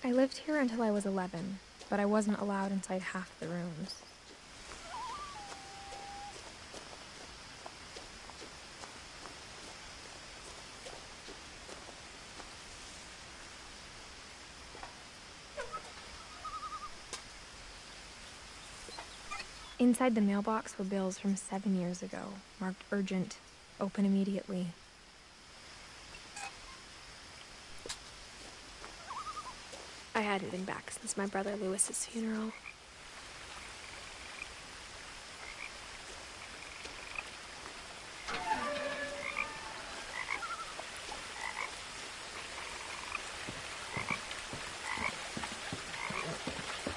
I lived here until I was 11, but I wasn't allowed inside half the rooms. Inside the mailbox were bills from 7 years ago, marked urgent, open immediately. I hadn't been back since my brother Lewis's funeral.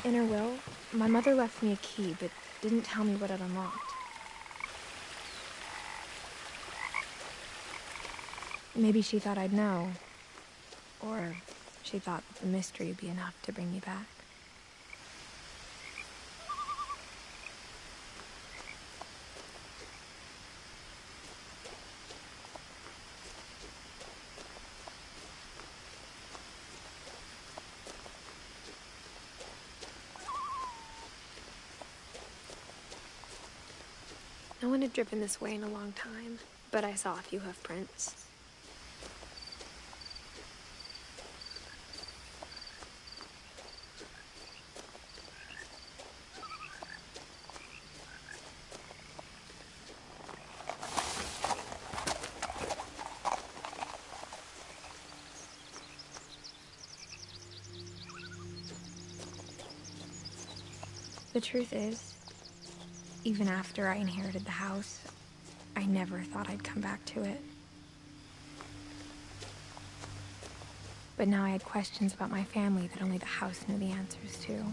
In her will, my mother left me a key, but didn't tell me what it unlocked. Maybe she thought I'd know. Or she thought that the mystery would be enough to bring me back. No one had driven this way in a long time, but I saw a few hoof prints. The truth is, even after I inherited the house, I never thought I'd come back to it. But now I had questions about my family that only the house knew the answers to.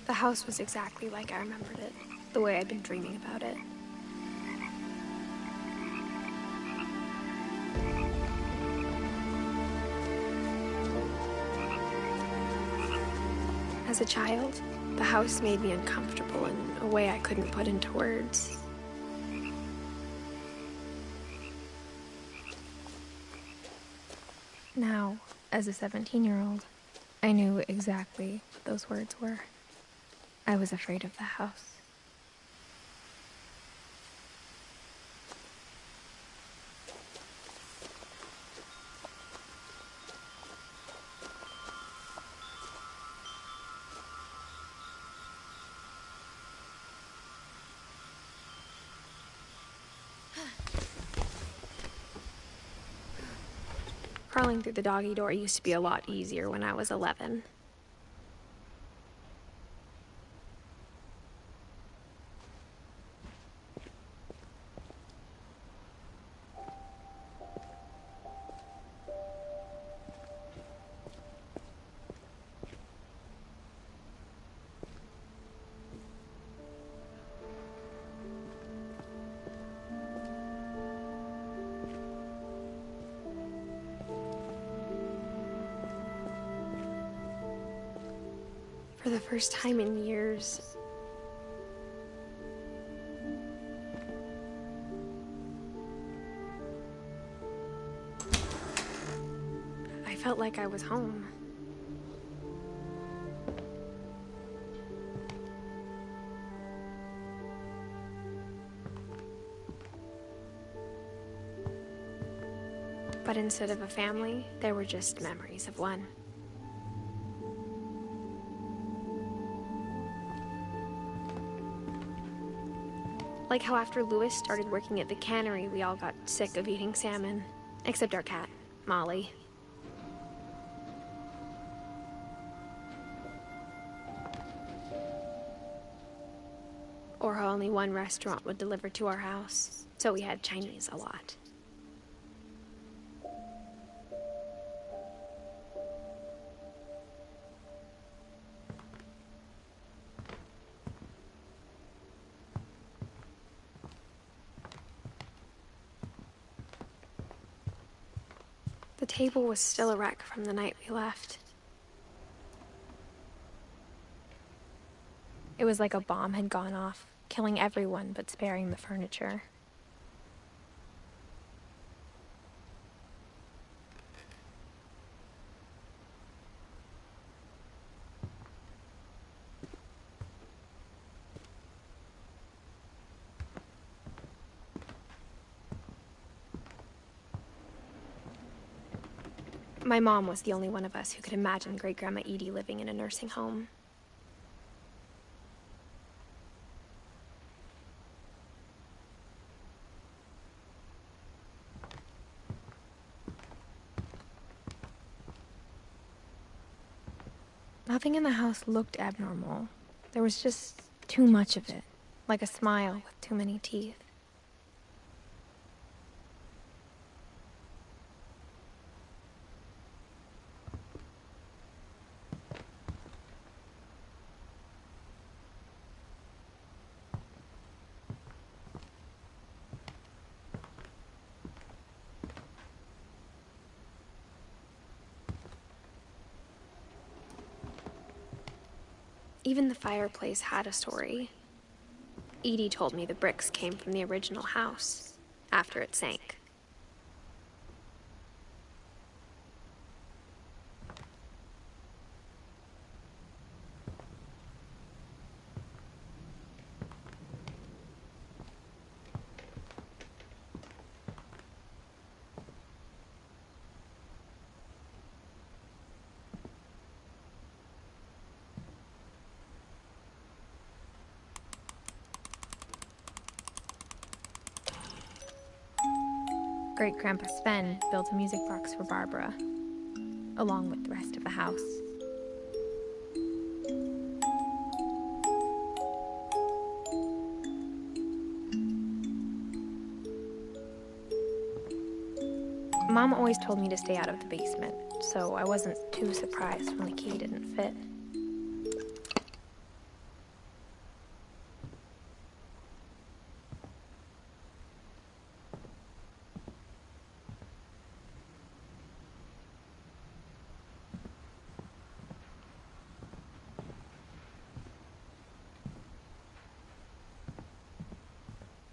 The house was exactly like I remembered it, the way I'd been dreaming about it. As a child, the house made me uncomfortable in a way I couldn't put into words. Now, as a 17-year-old, I knew exactly what those words were. I was afraid of the house. Crawling through the doggy door used to be a lot easier when I was 11. For the first time in years, I felt like I was home. But instead of a family, there were just memories of one. Like how after Lewis started working at the cannery, we all got sick of eating salmon. Except our cat, Molly. or how only one restaurant would deliver to our house, so we had Chinese a lot. The table was still a wreck from the night we left. It was like a bomb had gone off, killing everyone but sparing the furniture. My mom was the only one of us who could imagine Great-Grandma Edie living in a nursing home. Nothing in the house looked abnormal. There was just too much of it, like a smile with too many teeth. Even the fireplace had a story. Edie told me the bricks came from the original house, after it sank. Great-Grandpa Sven built a music box for Barbara, along with the rest of the house. Mom always told me to stay out of the basement, so I wasn't too surprised when the key didn't fit.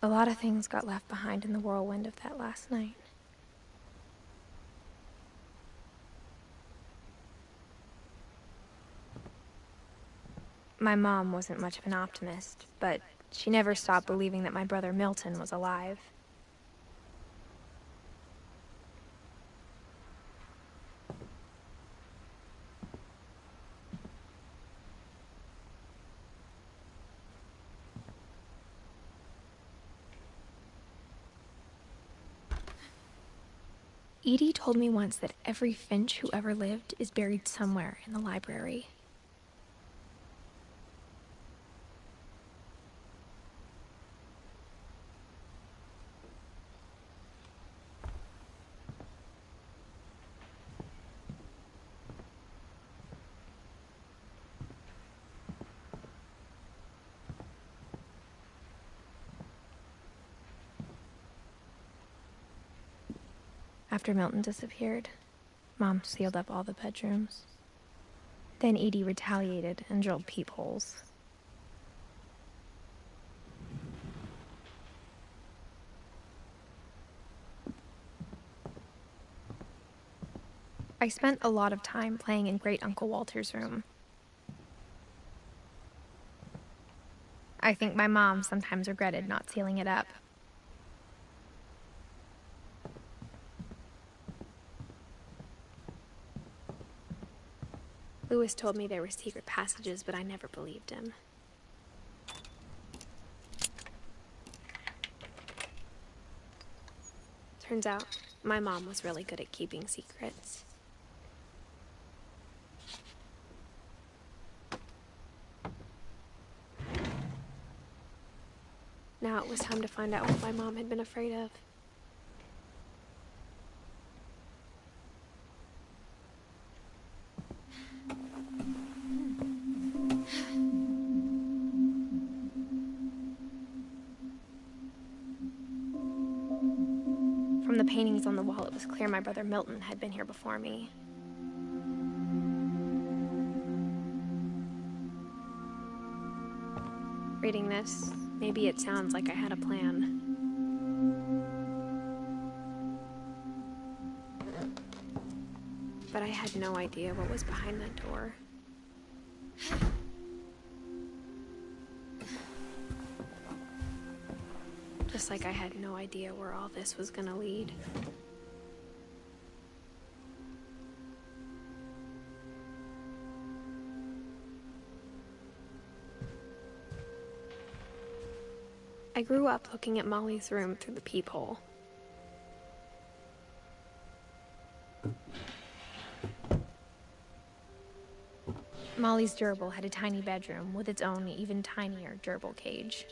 A lot of things got left behind in the whirlwind of that last night. My mom wasn't much of an optimist, but she never stopped believing that my brother Milton was alive. Edie told me once that every Finch who ever lived is buried somewhere in the library. After Milton disappeared, Mom sealed up all the bedrooms. Then Edie retaliated and drilled peepholes. I spent a lot of time playing in Great Uncle Walter's room. I think my mom sometimes regretted not sealing it up. Lewis told me there were secret passages, but I never believed him. Turns out, my mom was really good at keeping secrets. Now it was time to find out what my mom had been afraid of. From the paintings on the wall, it was clear my brother Milton had been here before me. Reading this, maybe it sounds like I had a plan. But I had no idea what was behind that door. Just like I had no idea where all this was gonna lead. I grew up looking at Molly's room through the peephole. Molly's gerbil had a tiny bedroom with its own even tinier gerbil cage.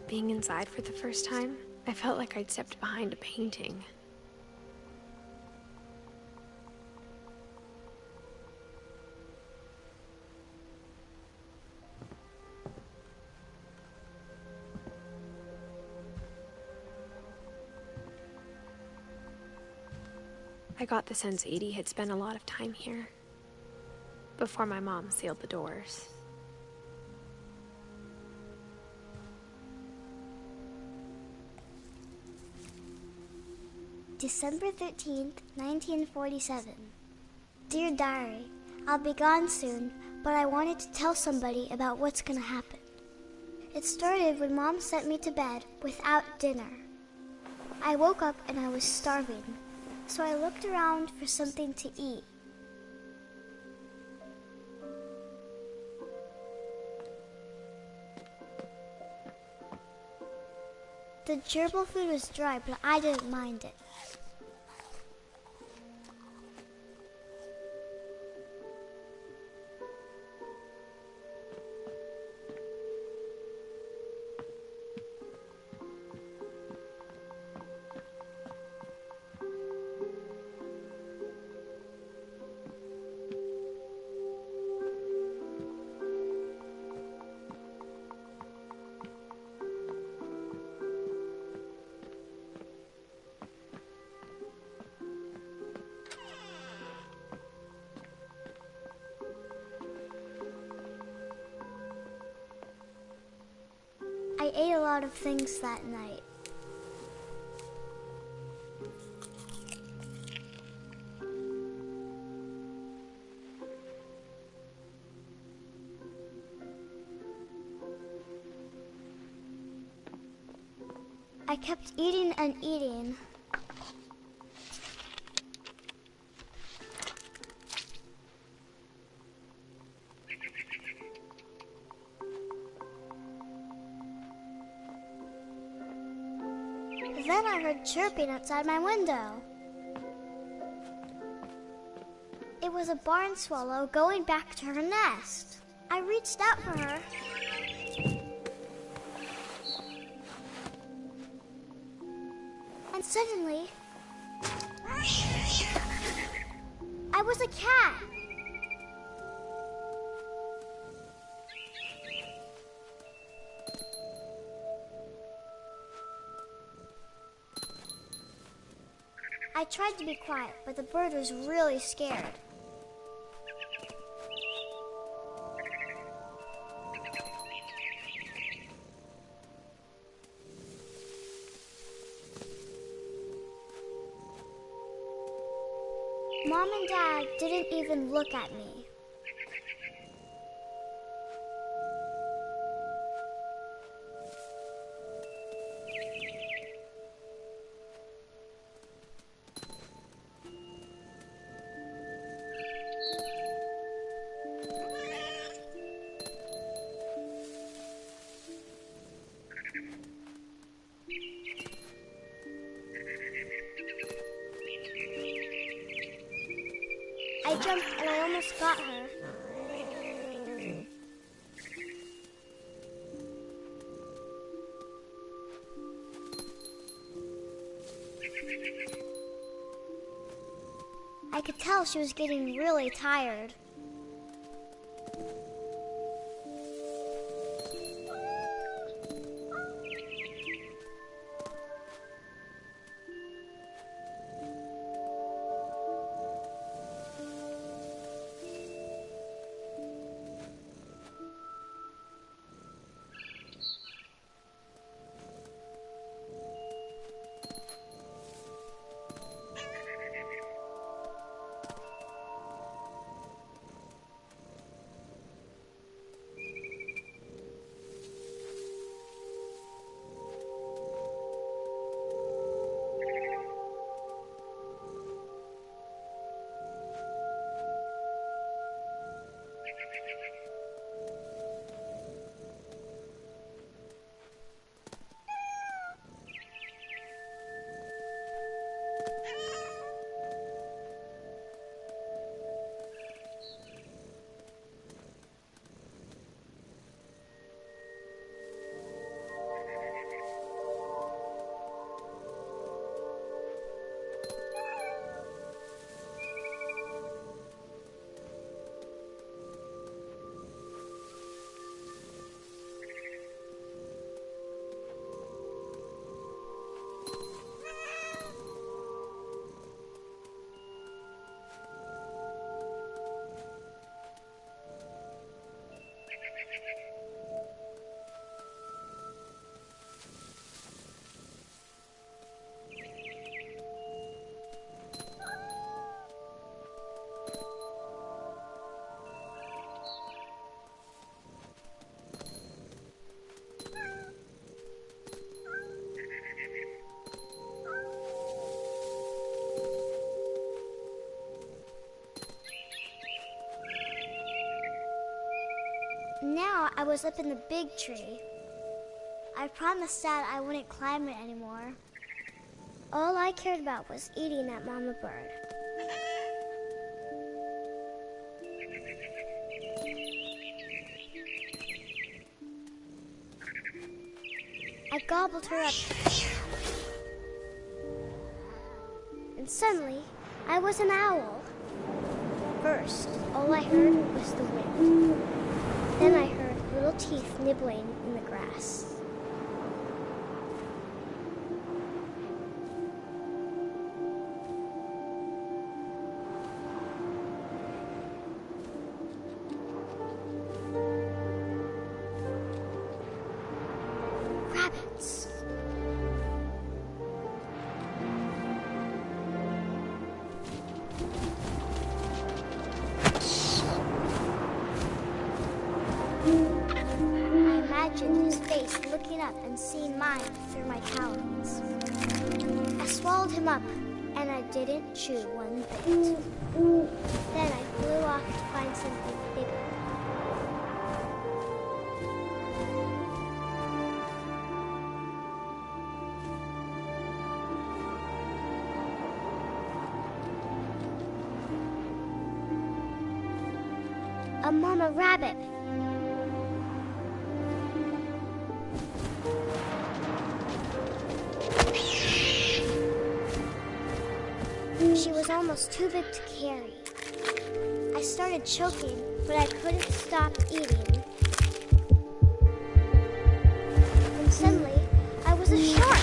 Being inside for the first time, I felt like I'd stepped behind a painting. I got the sense Edie had spent a lot of time here, before my mom sealed the doors. December 13th, 1947. Dear Diary, I'll be gone soon, but I wanted to tell somebody about what's gonna happen. It started when Mom sent me to bed without dinner. I woke up and I was starving, so I looked around for something to eat. The gerbil food was dry, but I didn't mind it. I ate a lot of things that night. I kept eating and eating. Then I heard chirping outside my window. It was a barn swallow going back to her nest. I reached out for her. And suddenly, I was a cat. I tried to be quiet, but the bird was really scared. Mom and Dad didn't even look at me. I jumped and I almost got her. I could tell she was getting really tired. Now I was up in the big tree. I promised Dad I wouldn't climb it anymore. All I cared about was eating that mama bird. I gobbled her up. And suddenly, I was an owl. First, all I heard was the wind. Then I heard little teeth nibbling in the grass. Rabbits. His face looking up and seeing mine through my talons. I swallowed him up, and I didn't chew one bit. Then I flew off to find something bigger. A mama rabbit. She was almost too big to carry. I started choking, but I couldn't stop eating. And suddenly, I was a shark.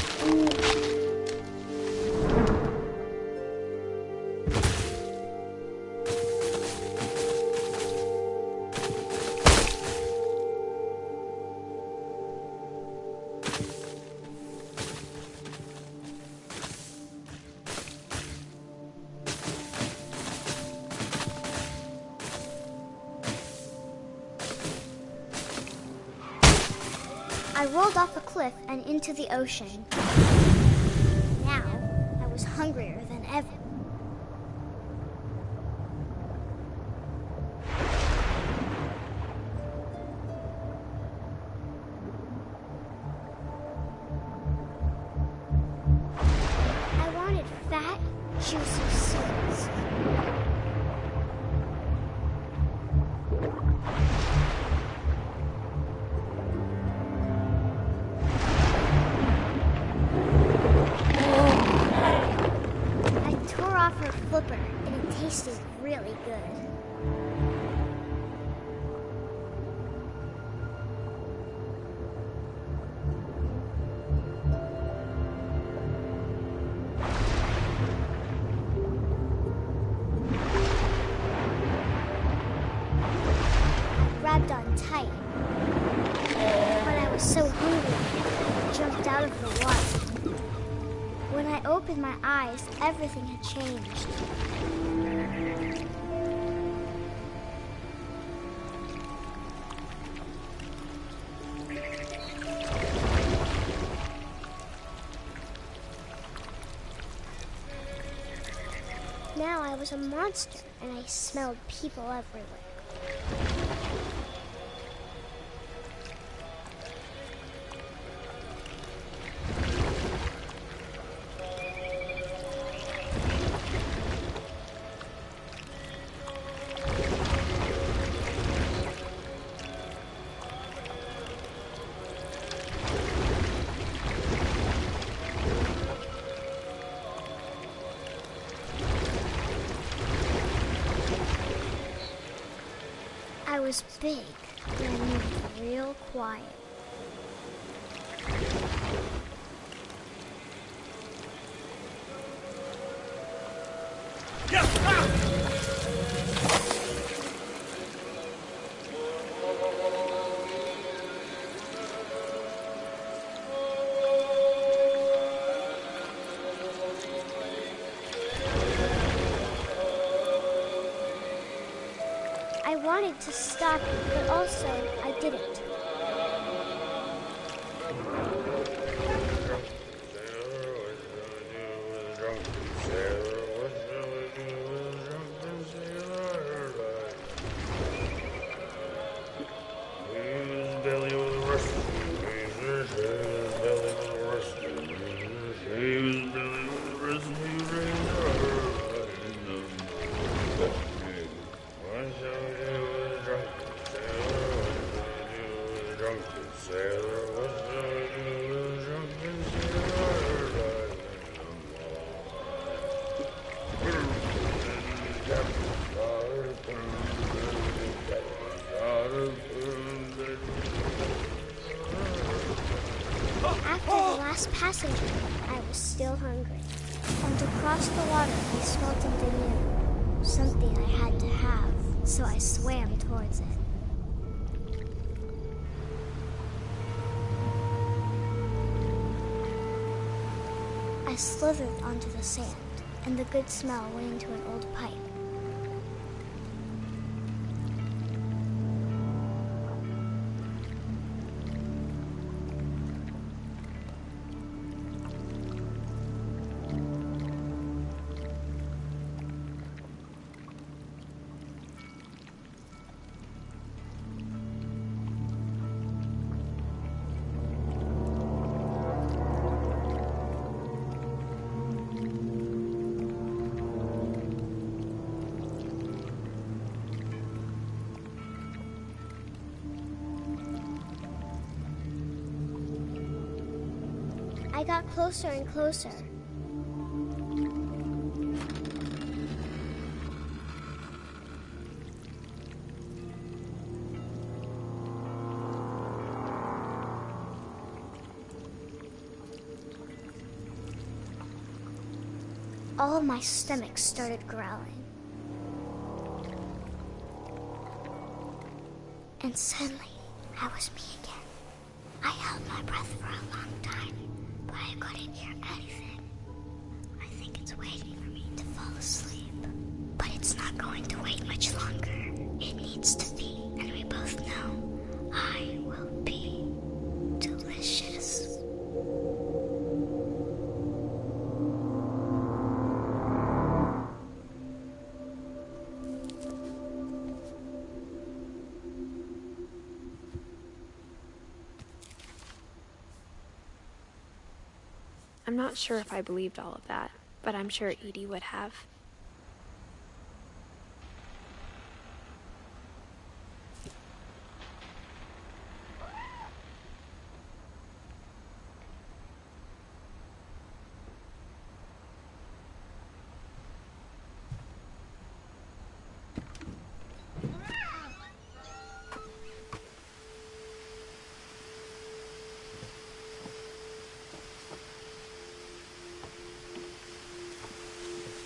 I rolled off a cliff and into the ocean. Now, I was hungrier than ever. I wanted fat, juicy souls. really good. Grabbed on tight, but I was so hungry, I jumped out of the water. When I opened my eyes, everything had changed. Now I was a monster, and I smelled people everywhere. I was big, but I moved real quiet. I wanted to stop it, but also I didn't. After the last passenger, I was still hungry. And across the water, I smelled something new. Something I had to have, so I swam towards it. I slithered onto the sand, and the good smell went into an old pipe. I got closer and closer. All of my stomach started growling. And suddenly, I was me again. I held my breath for a long time, but I couldn't hear anything. I think it's waiting for me to fall asleep. But it's not going to wait much longer. It needs to be, and we both know I will be delicious. I'm not sure if I believed all of that, but I'm sure Edie would have.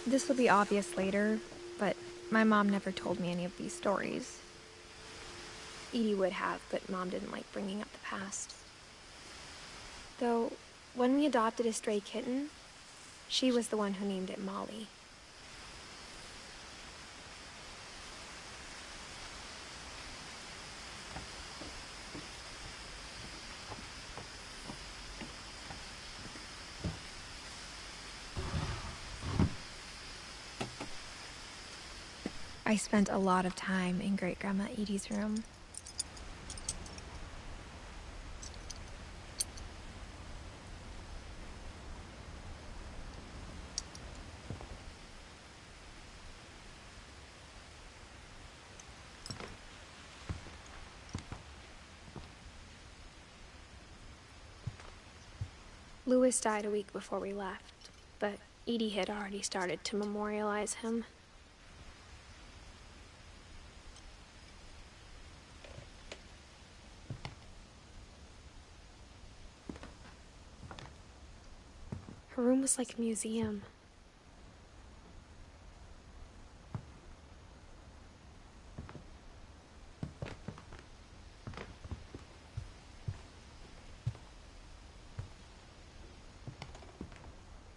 This will be obvious later, but my mom never told me any of these stories. Edie would have, but Mom didn't like bringing up the past. Though, when we adopted a stray kitten, she was the one who named it Molly. I spent a lot of time in Great-Grandma Edie's room. Louis died a week before we left, but Edie had already started to memorialize him. Her room was like a museum.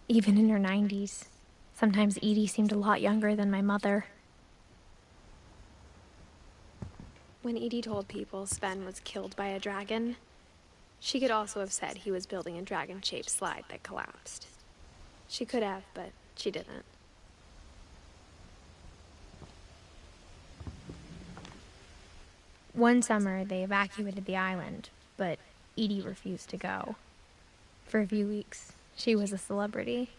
Even in her 90s. Sometimes Edie seemed a lot younger than my mother. When Edie told people Sven was killed by a dragon, she could also have said he was building a dragon-shaped slide that collapsed. She could have, but she didn't. One summer, they evacuated the island, but Edie refused to go. For a few weeks, she was a celebrity.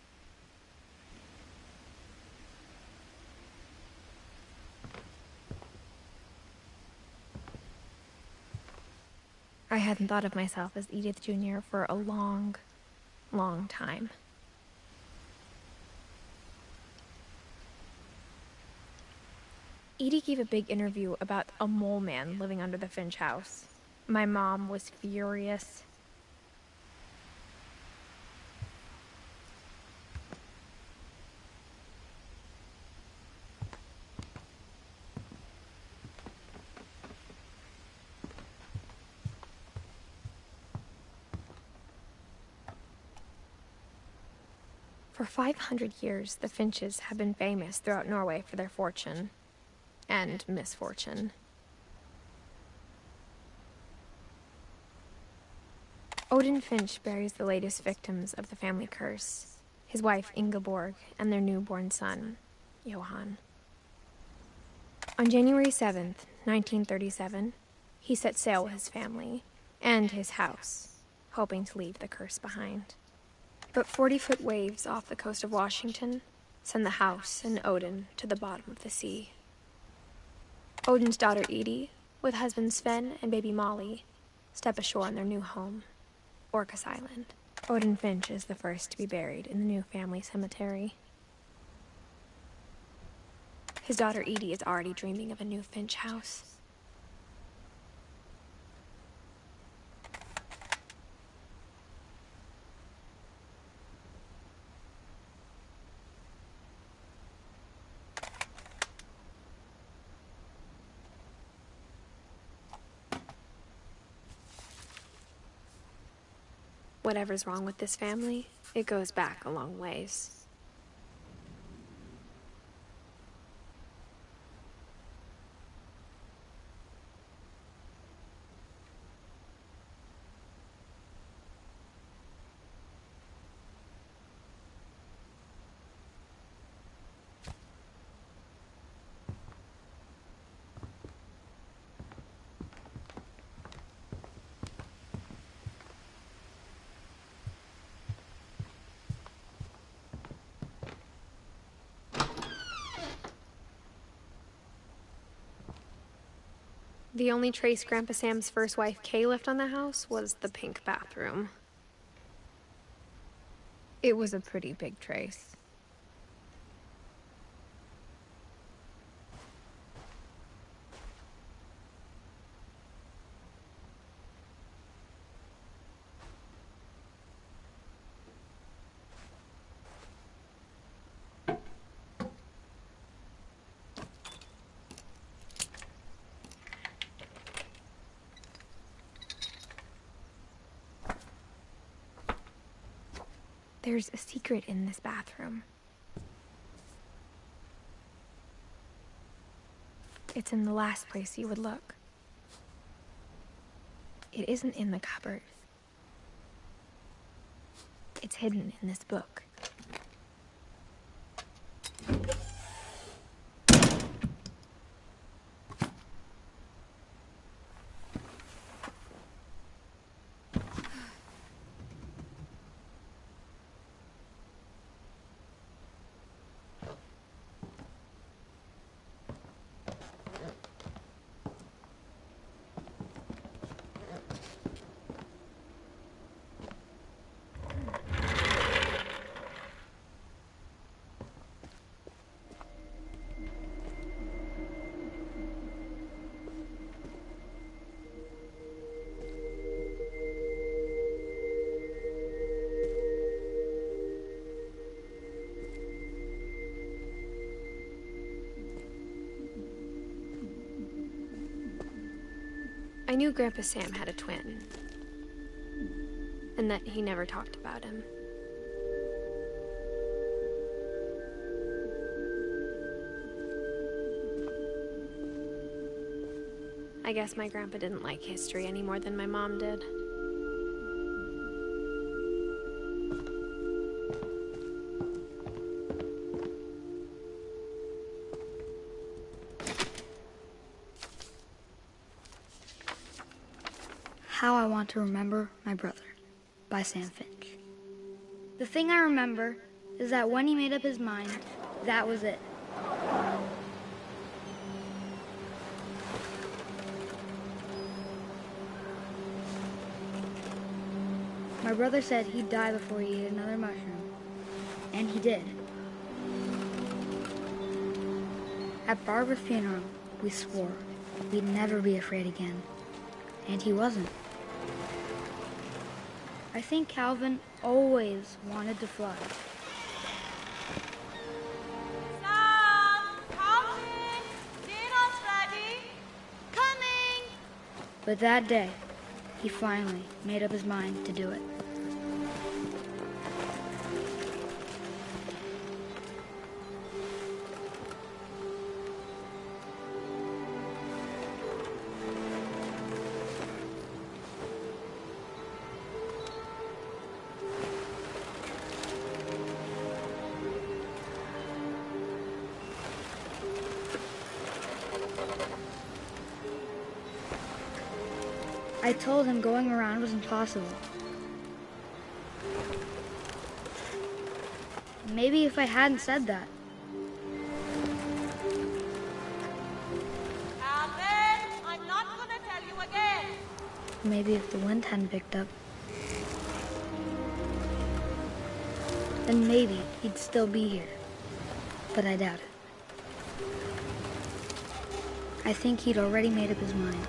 I hadn't thought of myself as Edith Jr. for a long, long time. Edie gave a big interview about a mole man living under the Finch house. My mom was furious. For 500 years, the Finches have been famous throughout Norway for their fortune and misfortune. Odin Finch buries the latest victims of the family curse, his wife Ingeborg and their newborn son, Johan. On January 7th, 1937, he set sail with his family and his house, hoping to leave the curse behind. But 40-foot waves off the coast of Washington send the house and Odin to the bottom of the sea. Odin's daughter Edie, with husband Sven and baby Molly, step ashore on their new home, Orcas Island. Odin Finch is the first to be buried in the new family cemetery. His daughter Edie is already dreaming of a new Finch house. Whatever's wrong with this family, it goes back a long ways. The only trace Grandpa Sam's first wife, Kay, left on the house was the pink bathroom. It was a pretty big trace. There's a secret in this bathroom. It's in the last place you would look. It isn't in the cupboard. It's hidden in this book. I knew Grandpa Sam had a twin, and that he never talked about him. I guess my grandpa didn't like history any more than my mom did. How I Want to Remember My Brother by Sam Finch. The thing I remember is that when he made up his mind, that was it. My brother said he'd die before he ate another mushroom, and he did. At Barbara's funeral, we swore we'd never be afraid again, and he wasn't. I think Calvin always wanted to fly. Sam! Calvin! Dinner's ready! Coming! But that day, he finally made up his mind to do it. I told him going around was impossible. Maybe if I hadn't said that. Calvin, I'm not gonna tell you again. Maybe if the wind hadn't picked up. Then maybe he'd still be here. But I doubt it. I think he'd already made up his mind.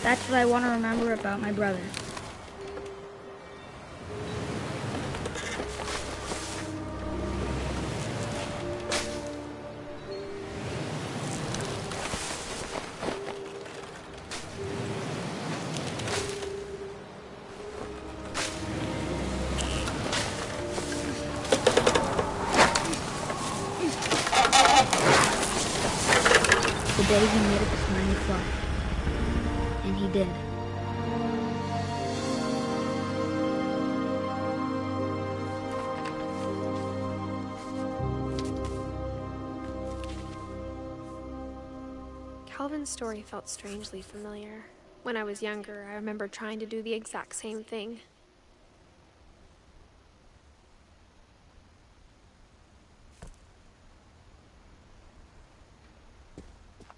That's what I want to remember about my brother. The day he made up his mind to fly. And he did. Calvin's story felt strangely familiar. When I was younger, I remember trying to do the exact same thing.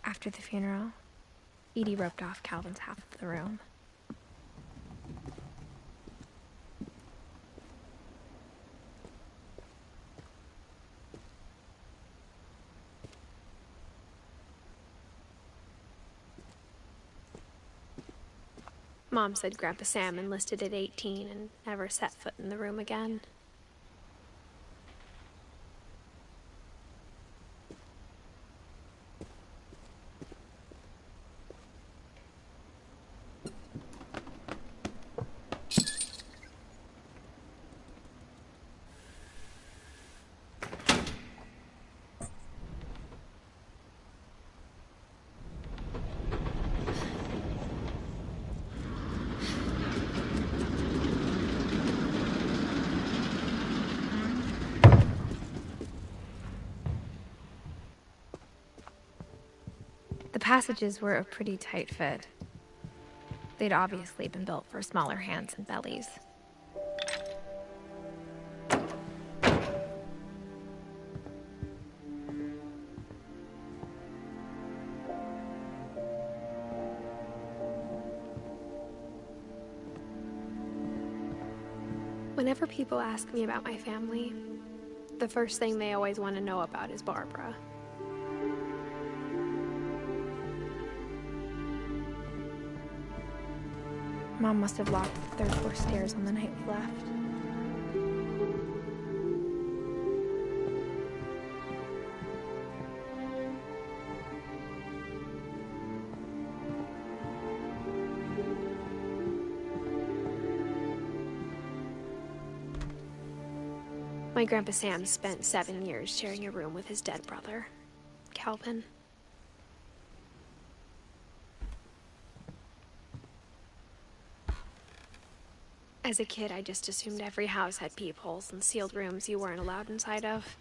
After the funeral, Edie roped off Calvin's half of the room. Mom said Grandpa Sam enlisted at 18 and never set foot in the room again. The passages were a pretty tight fit. They'd obviously been built for smaller hands and bellies. Whenever people ask me about my family, the first thing they always want to know about is Barbara. Mom must have locked the third floor stairs on the night we left. My Grandpa Sam spent 7 years sharing a room with his dead brother, Calvin. As a kid, I just assumed every house had peepholes and sealed rooms you weren't allowed inside of.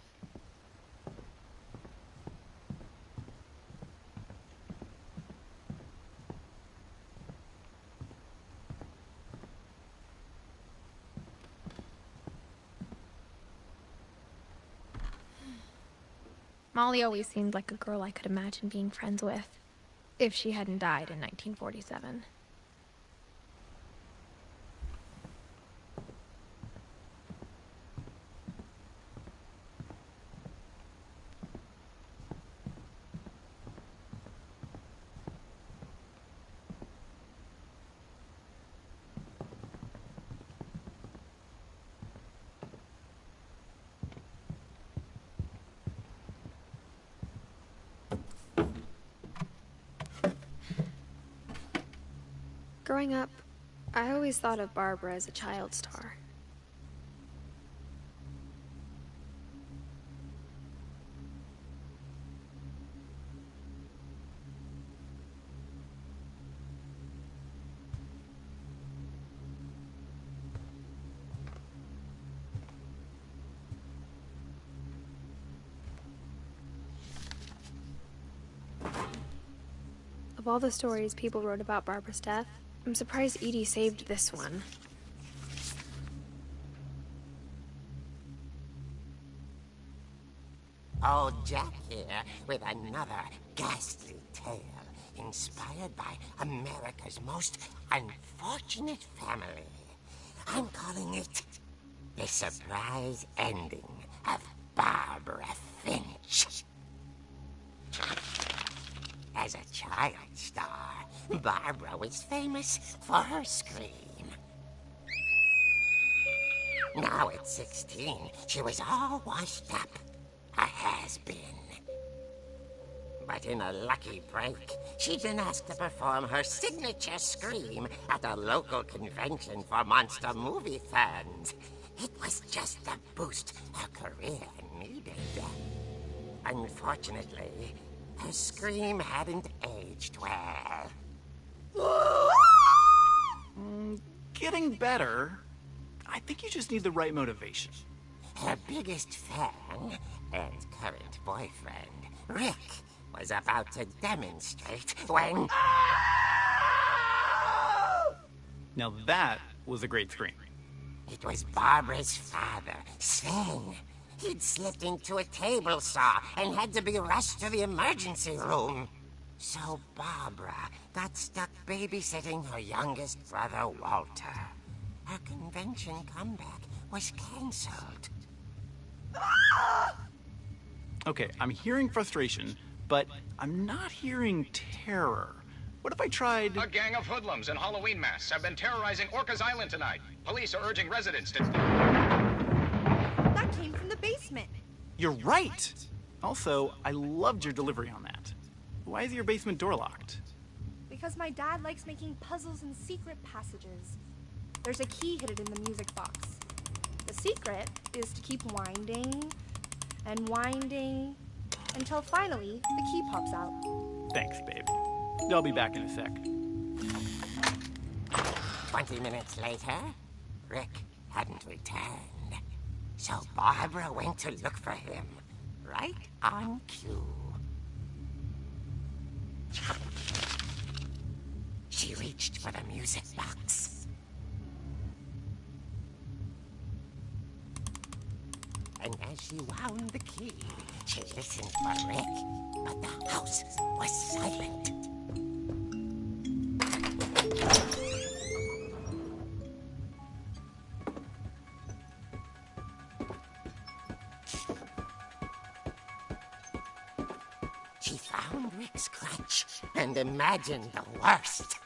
Molly always seemed like a girl I could imagine being friends with, if she hadn't died in 1947. Growing up, I always thought of Barbara as a child star. Of all the stories people wrote about Barbara's death, I'm surprised Edie saved this one. Old Jack here with another ghastly tale inspired by America's most unfortunate family. I'm calling it The Surprise Ending of Barbara Finch. As a child star, Barbara was famous for her scream. Now at 16, she was all washed up. A has-been. But in a lucky break, she'd been asked to perform her signature scream at a local convention for monster movie fans. It was just the boost her career needed. Unfortunately, her scream hadn't aged well. Getting better. I think you just need the right motivation. Her biggest fan and current boyfriend, Rick, was about to demonstrate when... Now that was a great scream. It was Barbara's father, Sven. He'd slipped into a table saw and had to be rushed to the emergency room. So Barbara got stuck babysitting her youngest brother, Walter. Her convention comeback was cancelled. Okay, I'm hearing frustration, but I'm not hearing terror. What if I tried... A gang of hoodlums in Halloween masks have been terrorizing Orcas Island tonight. Police are urging residents to... That came from the basement. You're right! Also, I loved your delivery on that. Why is your basement door locked? Because my dad likes making puzzles and secret passages. There's a key hidden in the music box. The secret is to keep winding and winding until finally the key pops out. Thanks, babe. I'll be back in a sec. 20 minutes later, Rick hadn't returned. So Barbara went to look for him, right on cue. She reached for the music box. And as she wound the key, she listened for Rick, but the house was silent. She found Rick's crutch and imagined the worst.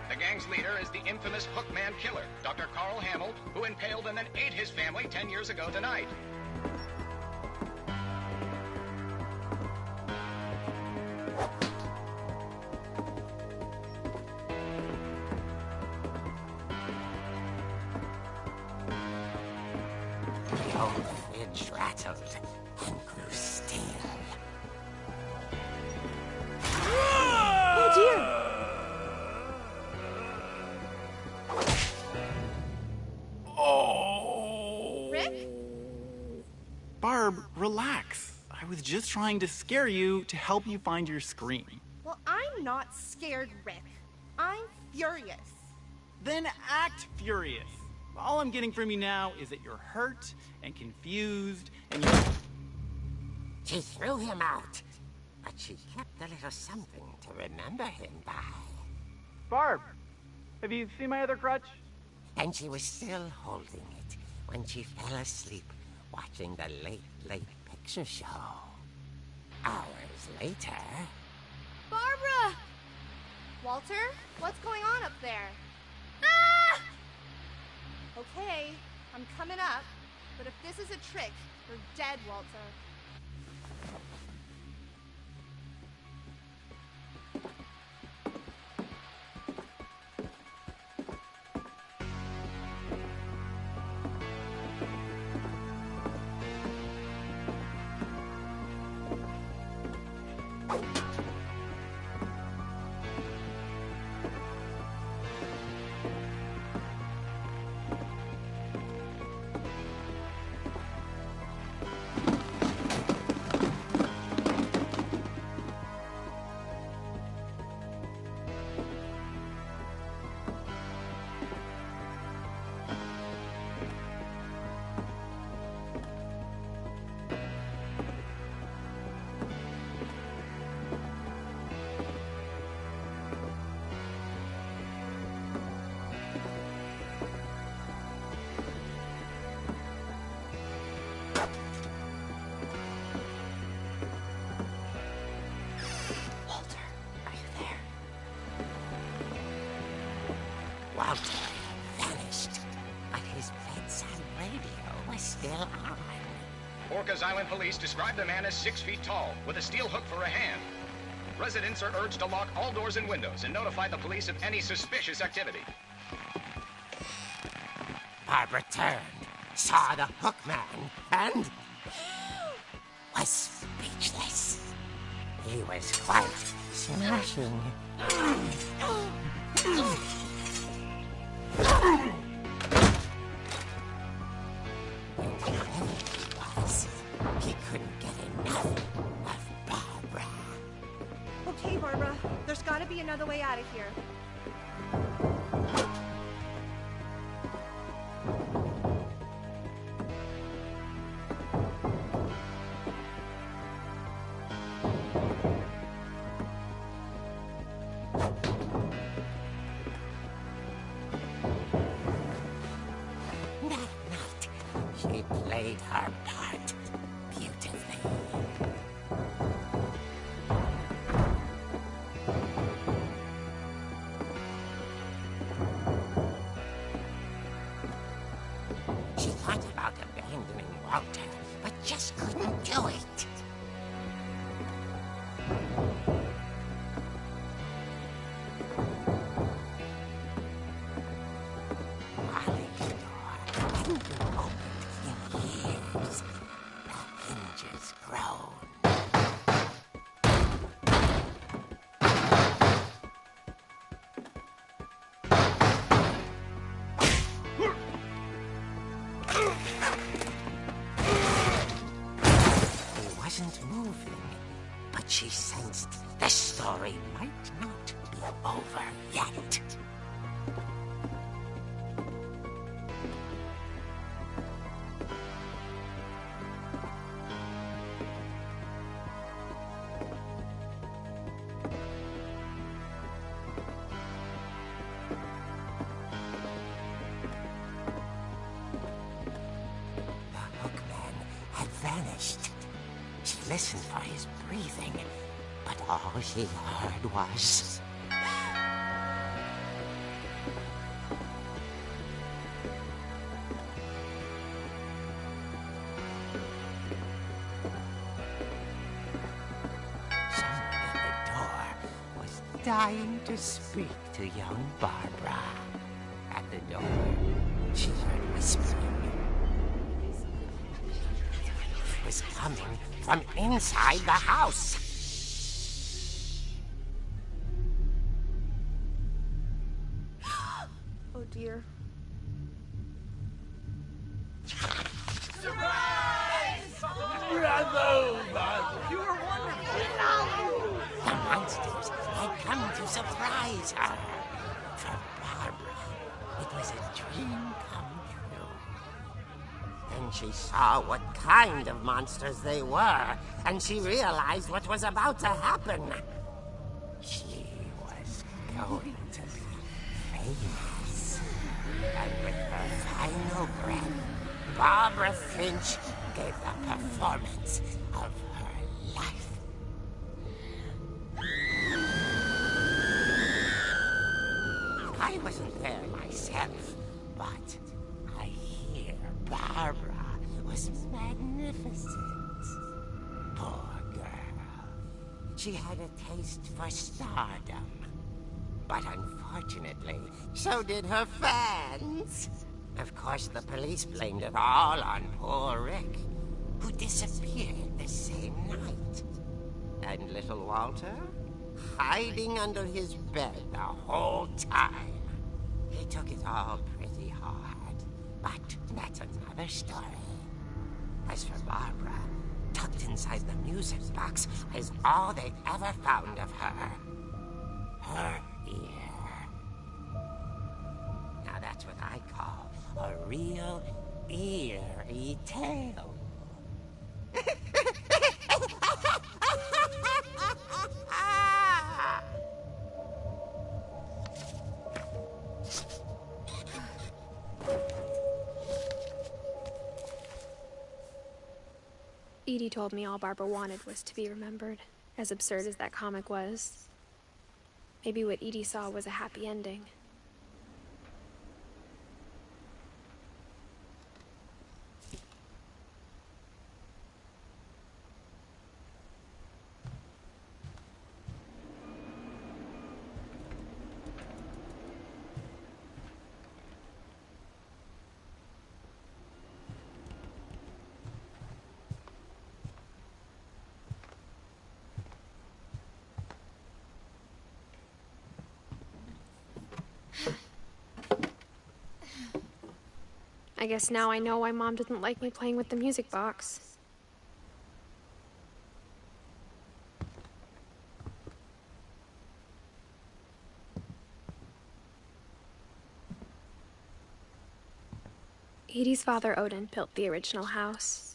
The gang's leader is the infamous Hookman killer, Dr. Carl Hamill, who impaled and then ate his family 10 years ago tonight. The old fridge rattled and grew still. Oh dear! Oh! Rick? Barb, relax. I was just trying to scare you to help you find your scream. Well, I'm not scared, Rick. I'm furious. Then act furious. All I'm getting from you now is that you're hurt and confused and you... She threw him out, but she kept a little something to remember him by. Barb, have you seen my other crutch? And she was still holding it when she fell asleep watching the late picture show. Hours later... Barbara! Walter, what's going on up there? Ah! Okay, I'm coming up, but if this is a trick, you're dead, Walter. his bedside radio was still on. Orcas Island police describe the man as 6 feet tall, with a steel hook for a hand. Residents are urged to lock all doors and windows and notify the police of any suspicious activity. Barbara turned, saw the hook man, and was speechless. He was quite smashing. He couldn't get enough of Barbara. Okay, Barbara, there's gotta be another way out of here. That night, she played her part beautifully. She thought about abandoning Walter, but just couldn't do it. Molly's door hadn't been opened in years. The hinges groaned. He wasn't moving, but she sensed the story might not be over yet. The hookman had vanished. She listened for his breathing, but all she heard was... Someone at the door was dying to speak to young Barbara. At the door, she heard whispering. It was coming from inside the house. Oh dear. The monsters had come to surprise her. For Barbara, it was a dream come true. Then she saw what kind of monsters they were, and she realized what was about to happen. She was going to be famous. And with her final breath, Barbara Finch gave the performance of her life. I wasn't there myself, but I hear Barbara was magnificent. Poor girl. She had a taste for stardom. But unfortunately, so did her fans. Of course, the police blamed it all on poor Rick, who disappeared the same night. And little Walter? Hiding under his bed the whole time. He took it all pretty hard, but that's another story. As for Barbara, tucked inside the music box is all they ever found of her. Her ear. Now that's what I call a real eerie tale. Edie told me all Barbara wanted was to be remembered, as absurd as that comic was. Maybe what Edie saw was a happy ending. I guess now I know why Mom didn't like me playing with the music box. Edie's father, Odin, built the original house.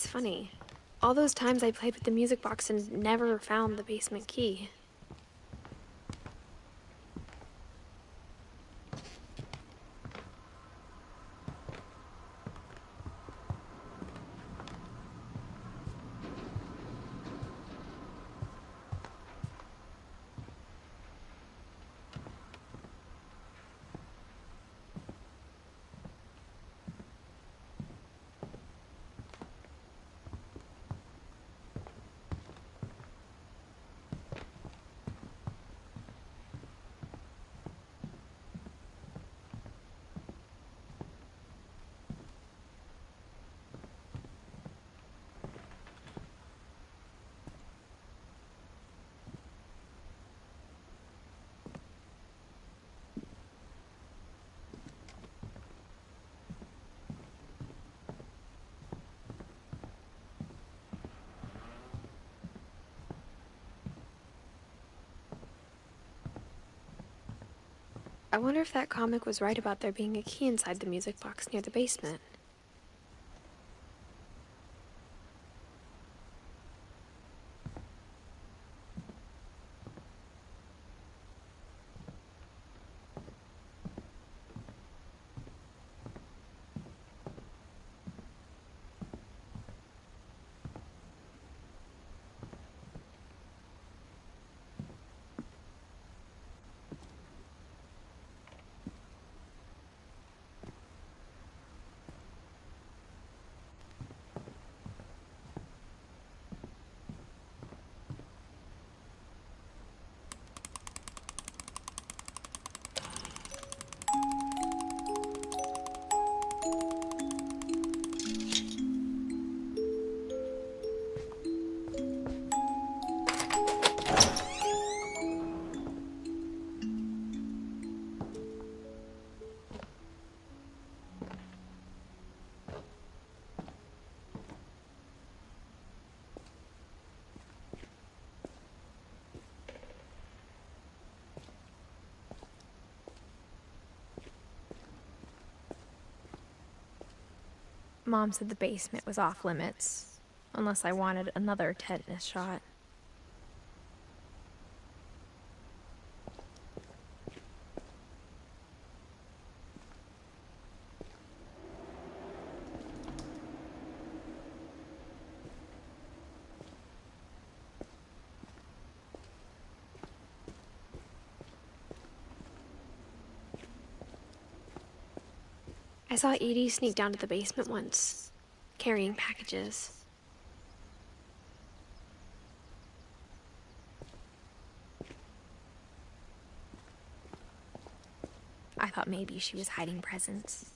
It's funny. All those times I played with the music box and never found the basement key. I wonder if that comic was right about there being a key inside the music box near the basement. Mom said the basement was off limits, unless I wanted another tetanus shot. I saw Edie sneak down to the basement once, carrying packages. I thought maybe she was hiding presents.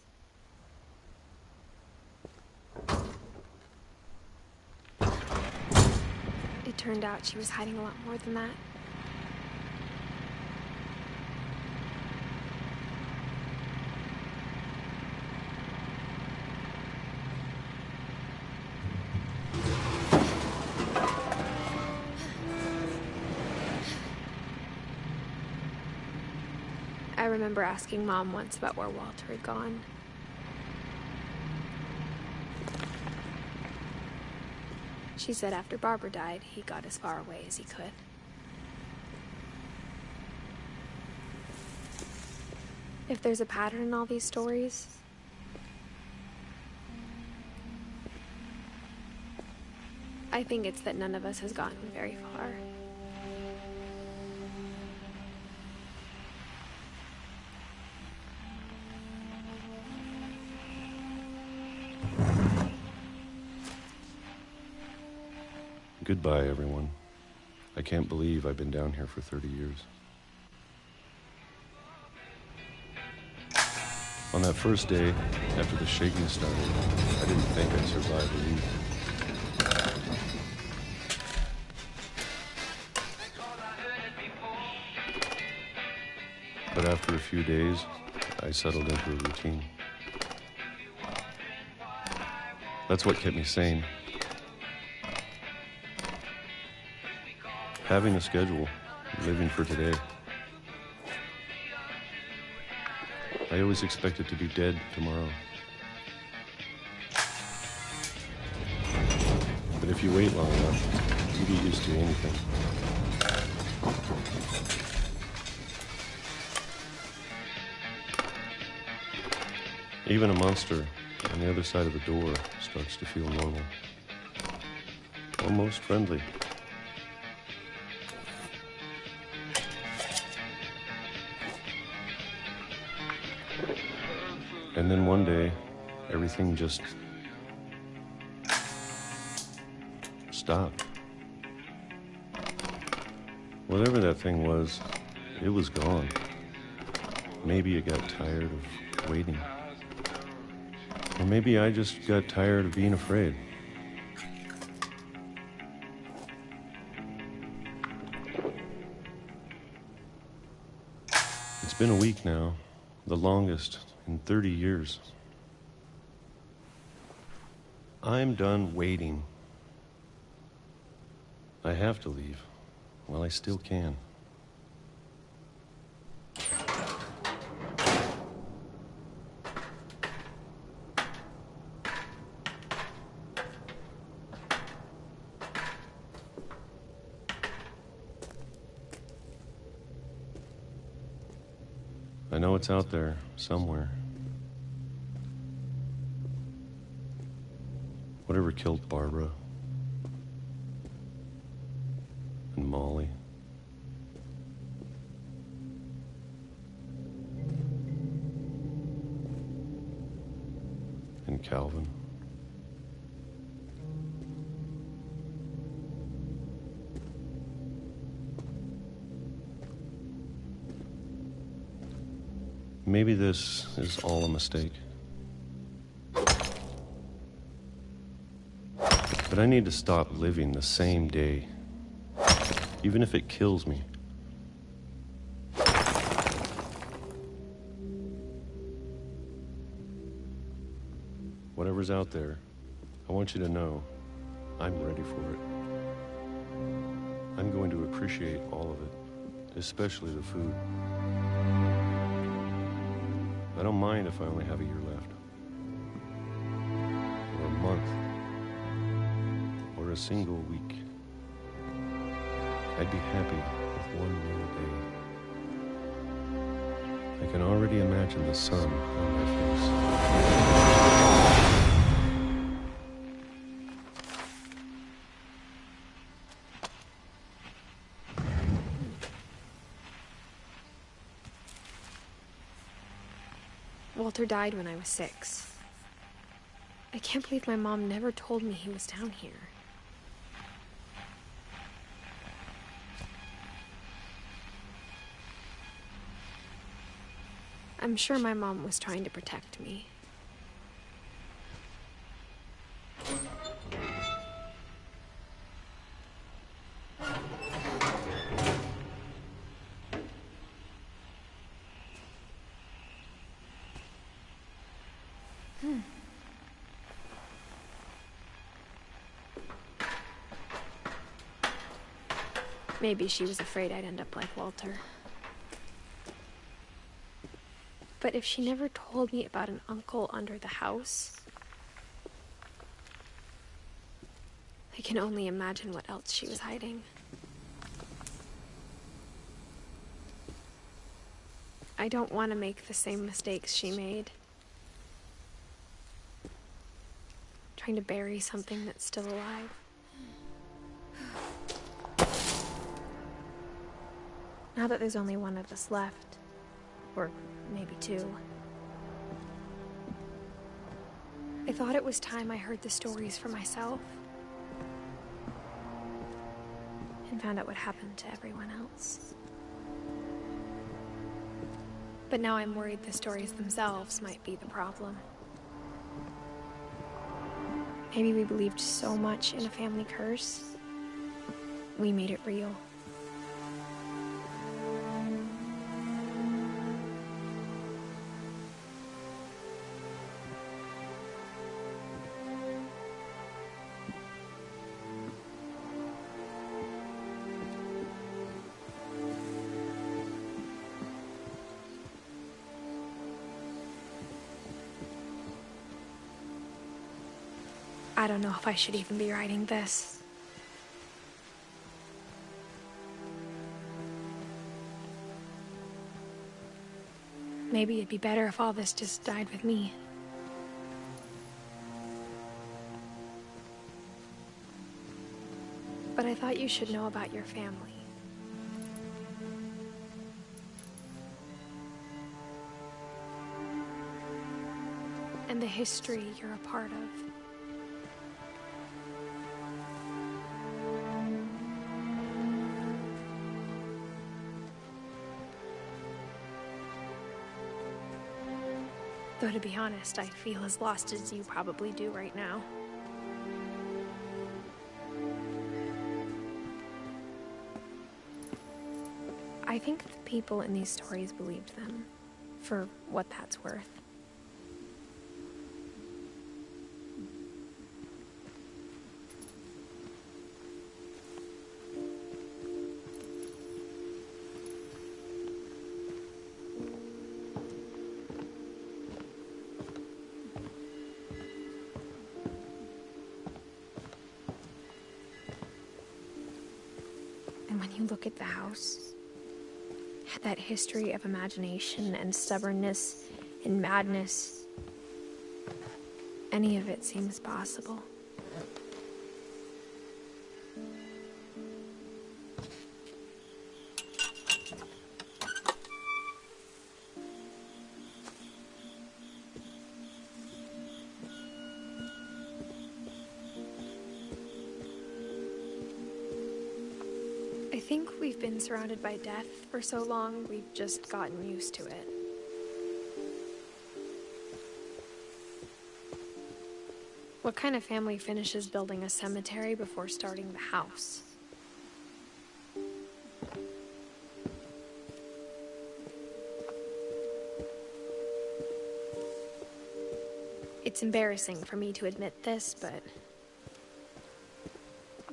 It turned out she was hiding a lot more than that. I remember asking Mom once about where Walter had gone. She said after Barbara died, he got as far away as he could. If there's a pattern in all these stories, I think it's that none of us has gotten very far. Goodbye, everyone. I can't believe I've been down here for 30 years. On that first day, after the shaking started, I didn't think I'd survive a week. But after a few days, I settled into a routine. That's what kept me sane. Having a schedule, living for today. I always expected to be dead tomorrow. But if you wait long enough, you get used to anything. Even a monster on the other side of the door starts to feel normal. Almost friendly. And then one day, everything just stopped. Whatever that thing was, it was gone. Maybe it got tired of waiting. Or maybe I just got tired of being afraid. It's been a week now, the longest in 30 years. I'm done waiting. I have to leave while I still can. I know it's out there somewhere. Whatever killed Barbara and Molly. And Calvin. Maybe this is all a mistake. But I need to stop living the same day, even if it kills me. Whatever's out there, I want you to know I'm ready for it. I'm going to appreciate all of it, especially the food. I don't mind if I only have a year left, or a month, or a single week. I'd be happy with one more day. I can already imagine the sun on my face. Walter died when I was 6. I can't believe my mom never told me he was down here. I'm sure my mom was trying to protect me. Maybe she was afraid I'd end up like Walter. But if she never told me about an uncle under the house, I can only imagine what else she was hiding. I don't want to make the same mistakes she made. Trying to bury something that's still alive. Now that there's only one of us left, or maybe 2, I thought it was time I heard the stories for myself. and found out what happened to everyone else. But now I'm worried the stories themselves might be the problem. Maybe we believed so much in a family curse, we made it real. I don't know if I should even be writing this. Maybe it'd be better if all this just died with me. But I thought you should know about your family. And the history you're a part of. Though to be honest, I feel as lost as you probably do right now. I think the people in these stories believed them, for what that's worth. And when you look at the house, had that history of imagination and stubbornness and madness, any of it seems possible. I think we've been surrounded by death for so long, we've just gotten used to it. What kind of family finishes building a cemetery before starting the house? It's embarrassing for me to admit this, but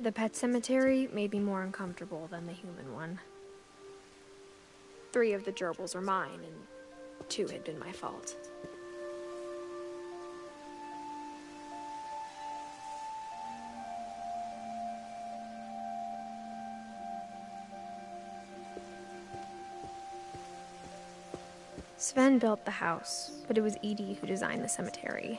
the pet cemetery made me more uncomfortable than the human one. 3 of the gerbils were mine, and 2 had been my fault. Sven built the house, but it was Ediht who designed the cemetery.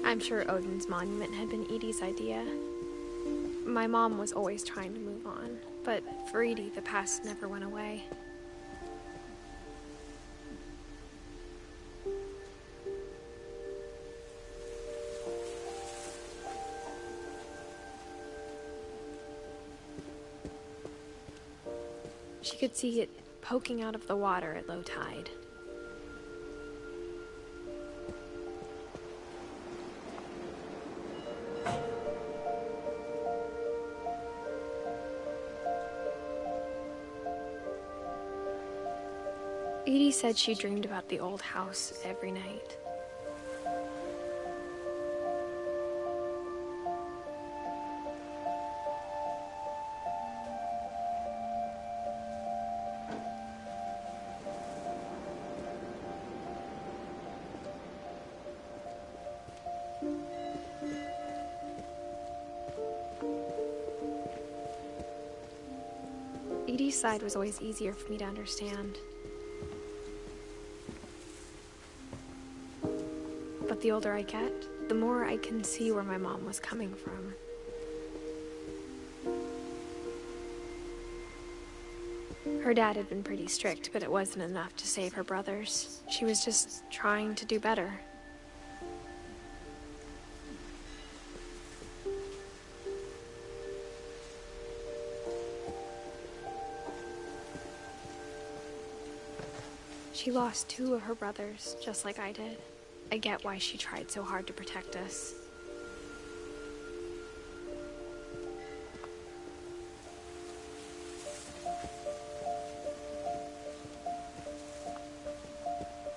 I'm sure Odin's monument had been Edith's idea. My mom was always trying to move on, but for Ediht, the past never went away. She could see it poking out of the water at low tide. Ediht said she dreamed about the old house every night. Ediht's side was always easier for me to understand. But the older I get, the more I can see where my mom was coming from. Her dad had been pretty strict, but it wasn't enough to save her brothers. She was just trying to do better. She lost 2 of her brothers, just like I did. I get why she tried so hard to protect us.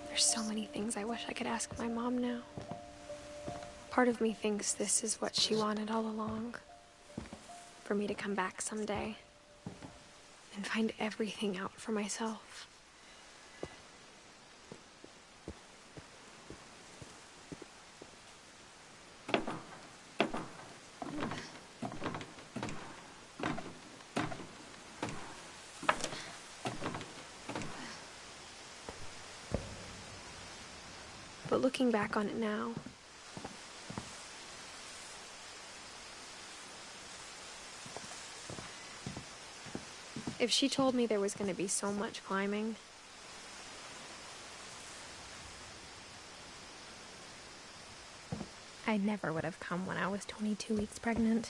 There's so many things I wish I could ask my mom now. Part of me thinks this is what she wanted all along. For me to come back someday and find everything out for myself. But looking back on it now, if she told me there was going to be so much climbing, I never would have come when I was 22 weeks pregnant.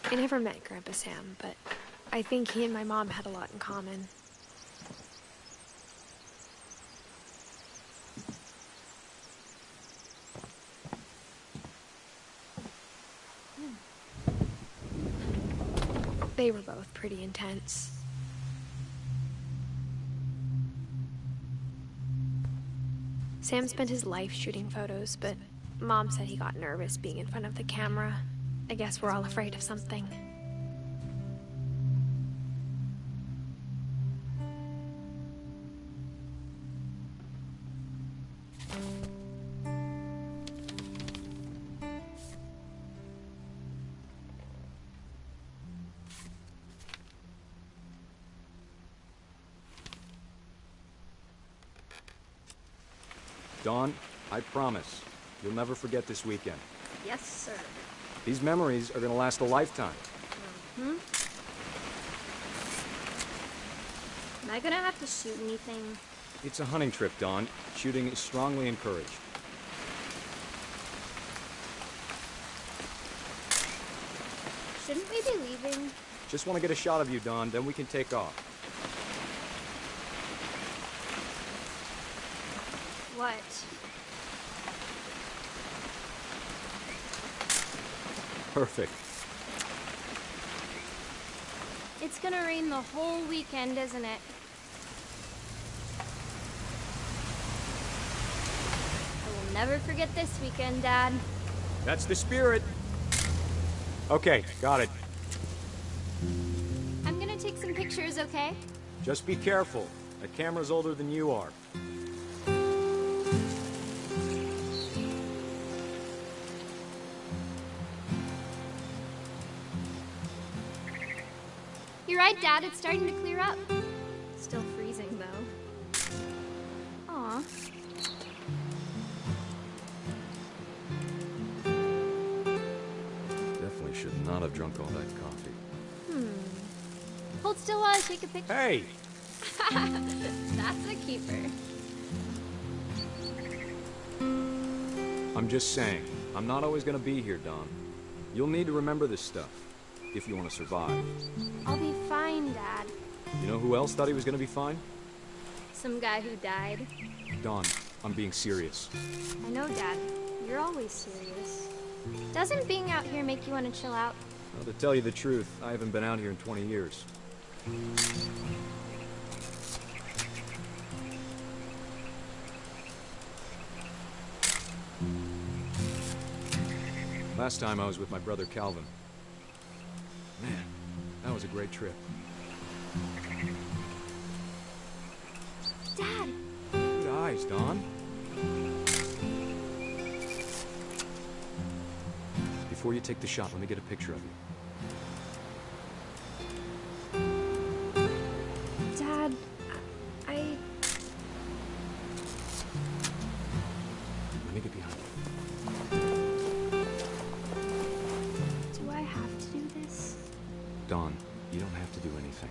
I never met Grandpa Sam, but I think he and my mom had a lot in common. They were both pretty intense. Sam spent his life shooting photos, but Mom said he got nervous being in front of the camera. I guess we're all afraid of something. Dawn, I promise, you'll never forget this weekend. Yes, sir. These memories are gonna last a lifetime. Am I gonna have to shoot anything? It's a hunting trip, Dawn. Shooting is strongly encouraged. Shouldn't we be leaving? Just want to get a shot of you, Dawn, then we can take off. What? Perfect. It's gonna rain the whole weekend, isn't it? I will never forget this weekend, Dad. That's the spirit. Okay, got it. I'm gonna take some pictures, okay? Just be careful. That camera's older than you are. You're right, Dad. It's starting to clear up. Still freezing, though. Aw. Definitely should not have drunk all that coffee. Hold still while I take a picture. Hey! That's a keeper. I'm just saying, I'm not always gonna be here, Dawn. You'll need to remember this stuff, if you want to survive. I'll be fine, Dad. You know who else thought he was gonna be fine? Some guy who died. Dawn, I'm being serious. I know, Dad. You're always serious. Doesn't being out here make you want to chill out? Well, to tell you the truth, I haven't been out here in 20 years. Last time I was with my brother Calvin. Man, that was a great trip. Dad! Good eyes, Dawn. Before Before you take the shot, let me get a picture of you. Dad, Let me get behind you. do I have to do this? Dawn, you don't have to do anything.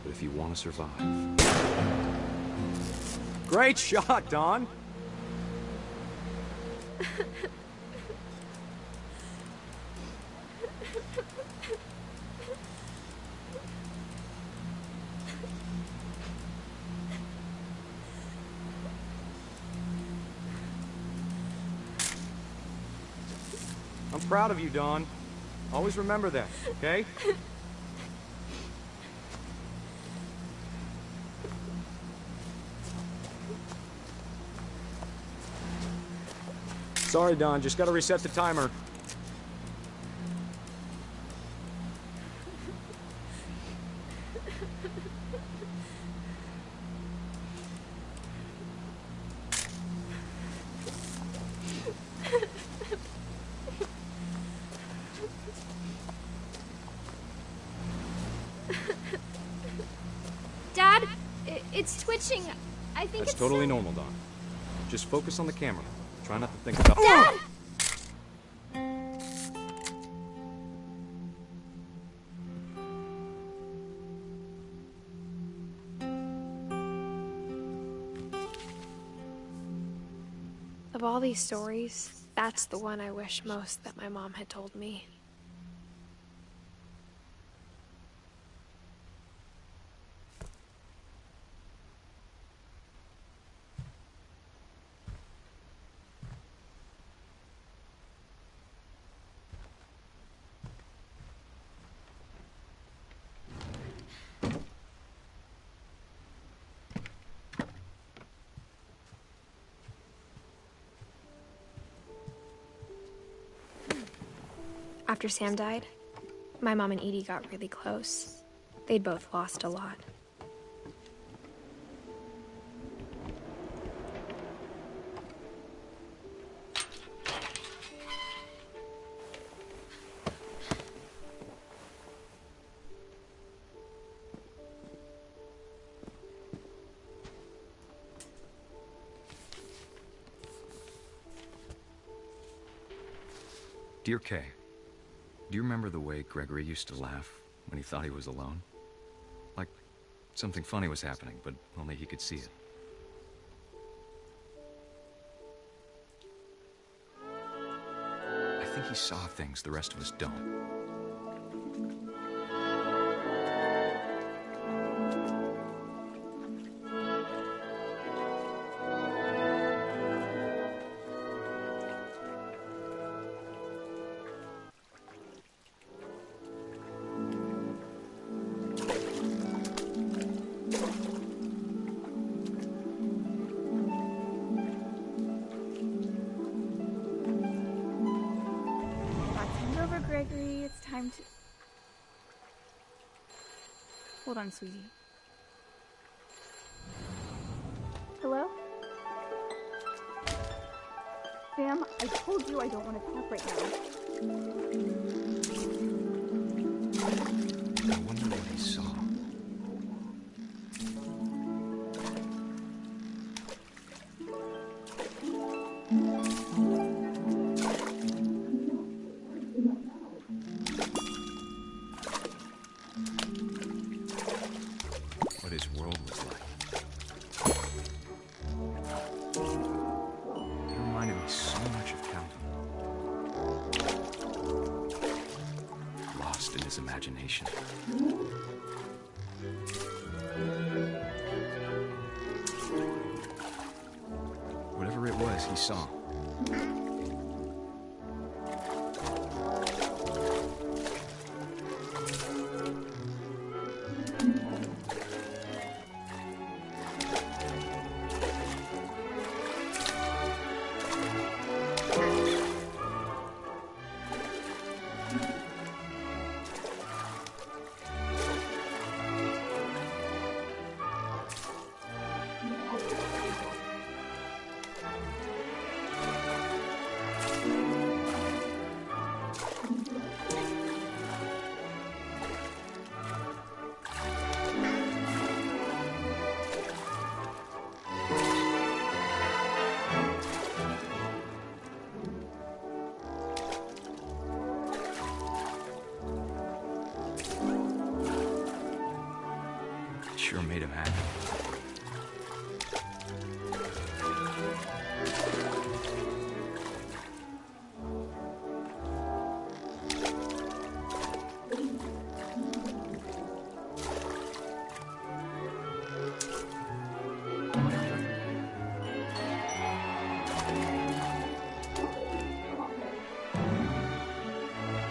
But if you want to survive... Great shot, Dawn! I'm proud of you, Dawn. Always remember that, okay? Sorry, Dawn. Just gotta reset the timer. Dad, it's twitching. I think That's it's totally normal, Dawn. Just focus on the camera. Try not to think about... Dad! Of all these stories, that's the one I wish most that my mom had told me. After Sam died, my mom and Edie got really close. They'd both lost a lot. Dear Kay, do you remember the way Gregory used to laugh when he thought he was alone? Like something funny was happening, but only he could see it. I think he saw things the rest of us don't. Gregory, it's time to... Hold on, sweetie. Hello? Sam, I told you I don't want to talk right now. I wonder what he saw. What his world was like. He reminded me so much of Calvin. Lost in his imagination. Whatever it was, he saw. sure made him happy.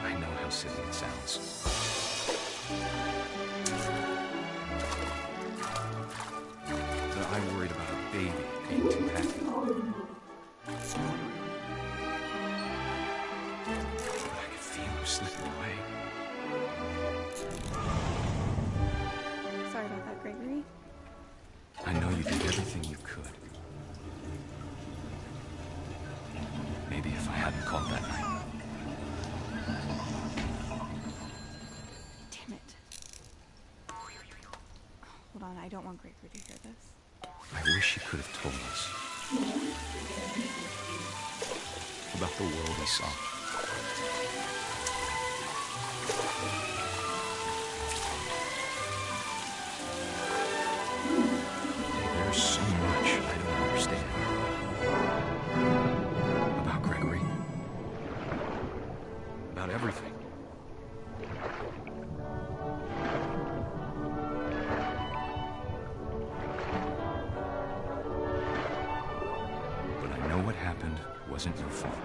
I know how silly it sounds. But I worried about a baby being too happy. But I could feel him slipping away. Sorry about that, Gregory. I know you did everything you could. Maybe if I hadn't called that night. Damn it. Hold on, I don't want Gregory to hear this. I wish you could have told us about the world he saw. There's so much I don't understand about Gregory, about everything. But I know what happened wasn't your fault.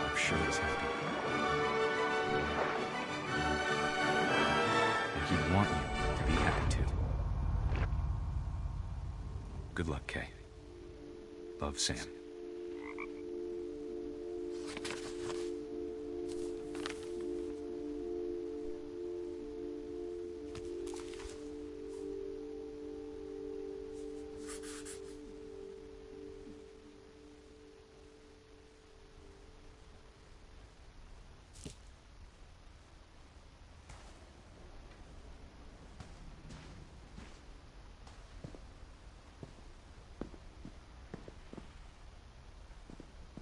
I'm sure he's happy. And he'd want you to be happy too. Good luck, Kay. Love, Sam.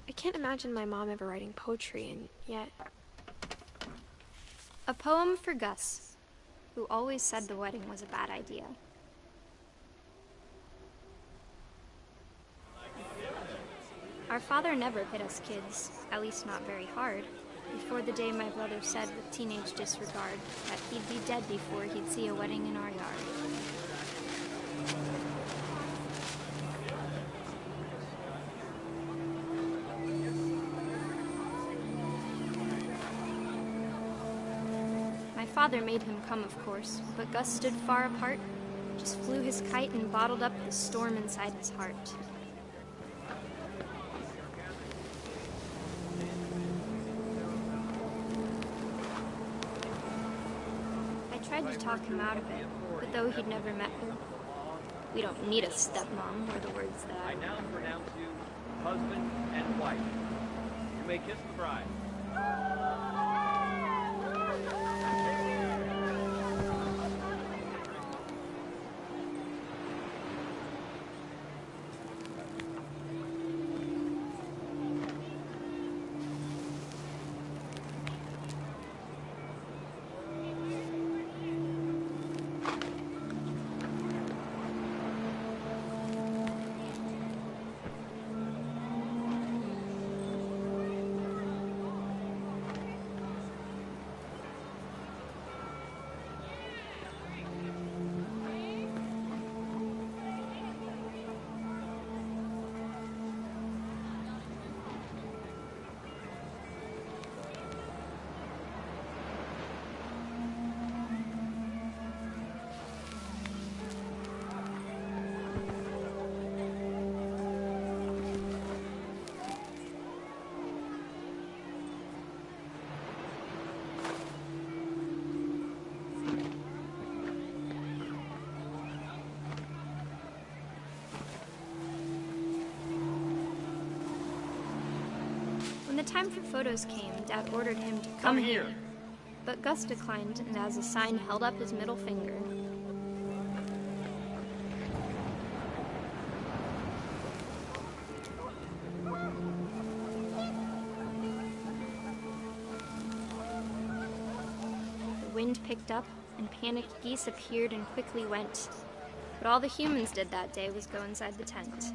I can't imagine my mom ever writing poetry, and yet... A poem for Gus, who always said the wedding was a bad idea. Our father never hit us kids, at least not very hard, before the day my brother said with teenage disregard that he'd be dead before he'd see a wedding in our yard. My father made him come, of course, but Gus stood far apart, just flew his kite and bottled up the storm inside his heart. I tried to talk him out of it, but though he'd never met her, we don't need a stepmom, were the words that I now pronounce you husband and wife. You may kiss the bride. When the time for photos came, Dad ordered him to come here. But Gus declined, and as a sign held up his middle finger. wind picked up, and panicked geese appeared and quickly went. But all the humans did that day was go inside the tent.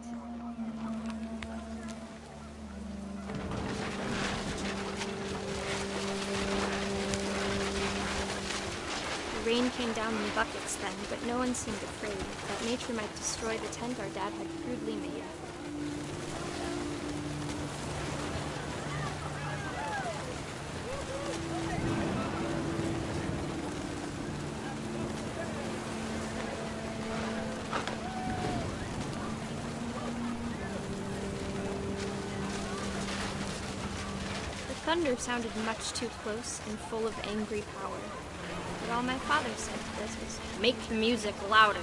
The rain came down in buckets then, but no one seemed afraid that nature might destroy the tent our dad had crudely made. The thunder sounded much too close and full of angry power. But all my father said to this was, "Make the music louder."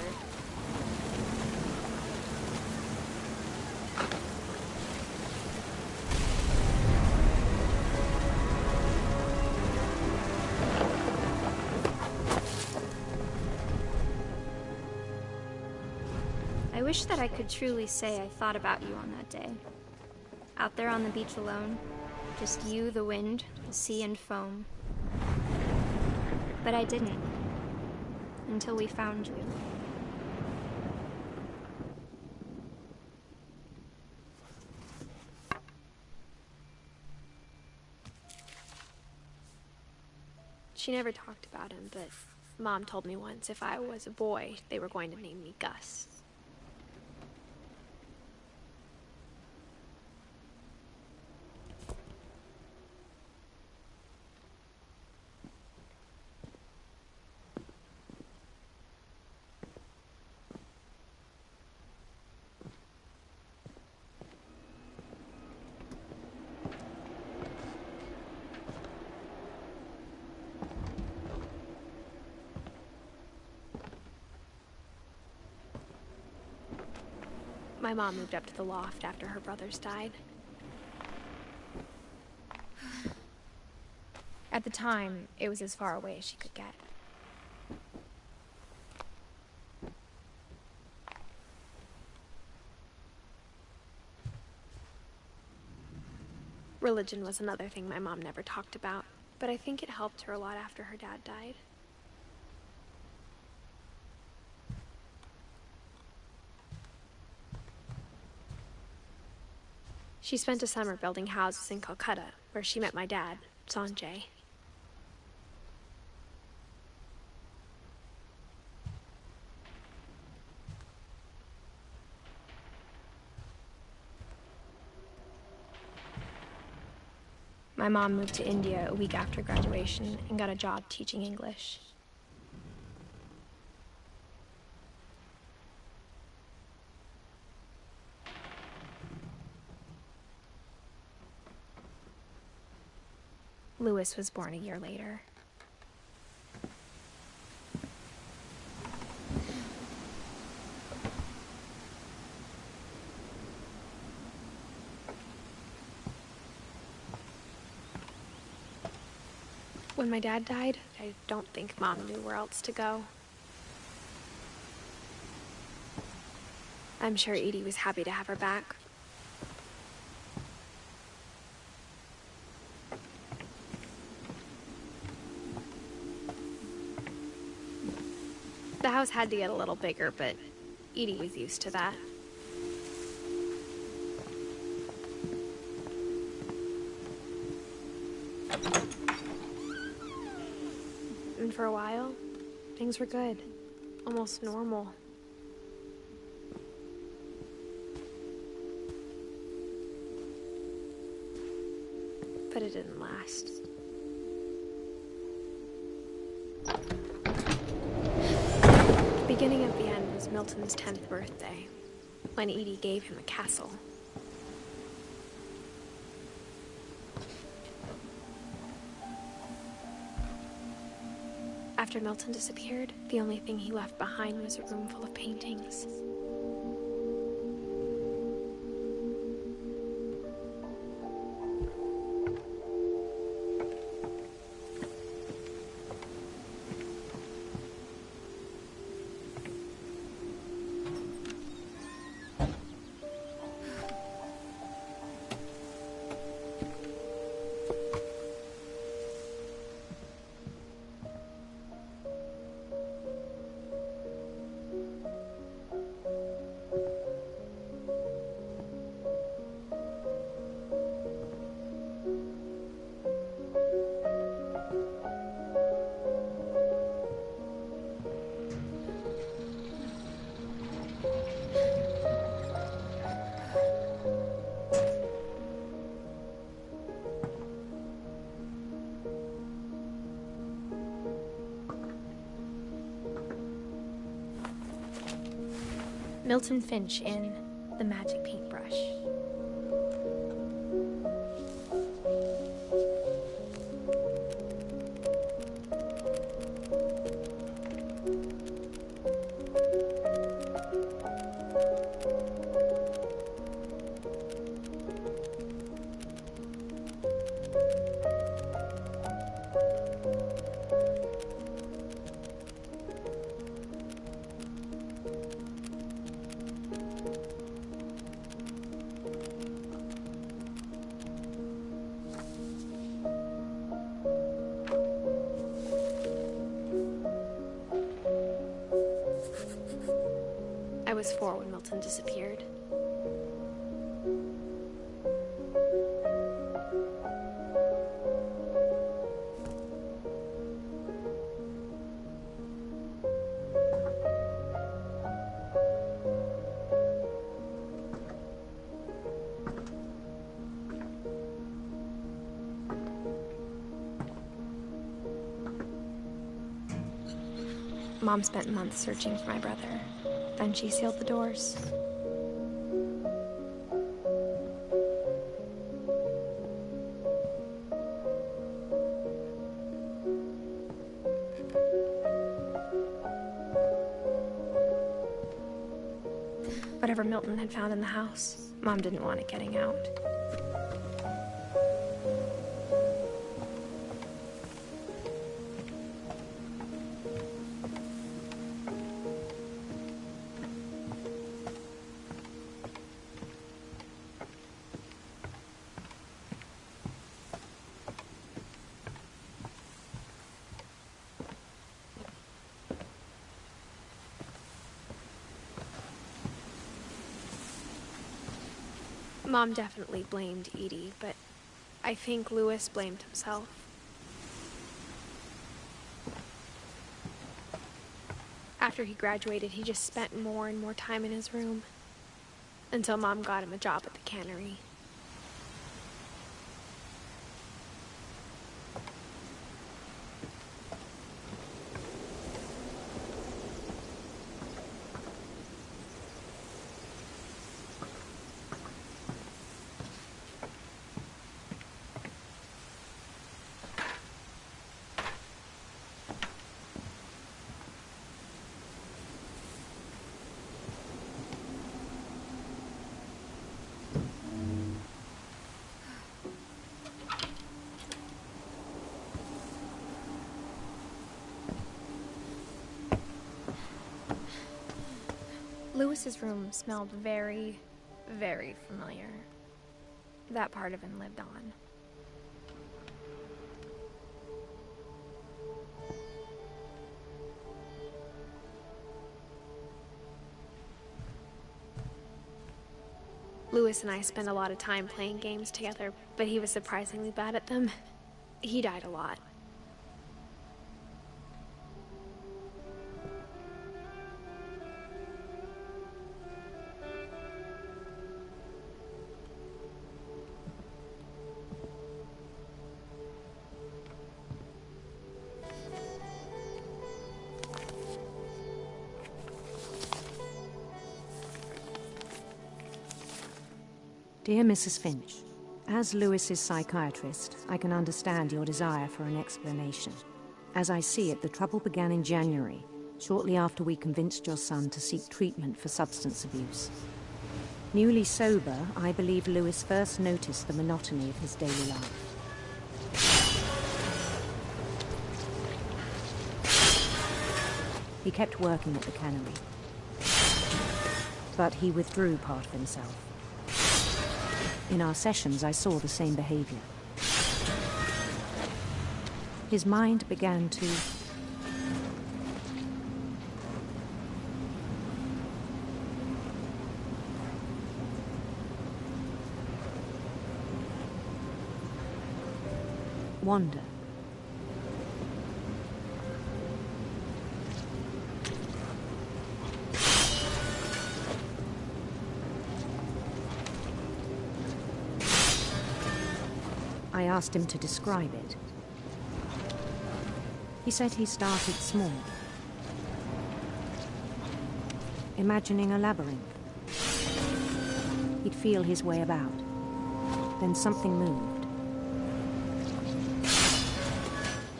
I wish that I could truly say I thought about you on that day. Out there on the beach alone, just you, the wind, the sea, and foam. But I didn't, until we found you. She never talked about him, but Mom told me once if I was a boy, they were going to name me Gus. My mom moved up to the loft after her brothers died. At the time, it was as far away as she could get. Religion was another thing my mom never talked about, but I think it helped her a lot after her dad died. She spent a summer building houses in Calcutta, where she met my dad, Sanjay. My mom moved to India a week after graduation and got a job teaching English. Louis was born a year later. When my dad died, I don't think Mom knew where else to go. I'm sure Edie was happy to have her back. The house had to get a little bigger, but Edie was used to that. And for a while, things were good. Almost normal. But it didn't last. The beginning of the end was Milton's 10th birthday, when Edie gave him a castle. After Milton disappeared, the only thing he left behind was a room full of paintings. Milton Finch in The Magic Paintbrush. I was 4 when Milton disappeared. Mom spent months searching for my brother. Then she sealed the doors. Whatever Milton had found in the house, Mom didn't want it getting out. Mom definitely blamed Edie, but I think Louis blamed himself. After he graduated, he just spent more and more time in his room, until Mom got him a job at the cannery. Louis's room smelled very, very familiar. That part of him lived on. Louis and I spent a lot of time playing games together, but he was surprisingly bad at them. He died a lot. Dear Mrs. Finch, as Louis's psychiatrist, I can understand your desire for an explanation. As I see it, the trouble began in January, shortly after we convinced your son to seek treatment for substance abuse. Newly sober, I believe Louis first noticed the monotony of his daily life. He kept working at the cannery, but he withdrew part of himself. In our sessions, I saw the same behavior. His mind began to wander. I asked him to describe it. He said he started small. imagining a labyrinth. He'd feel his way about. Then something moved.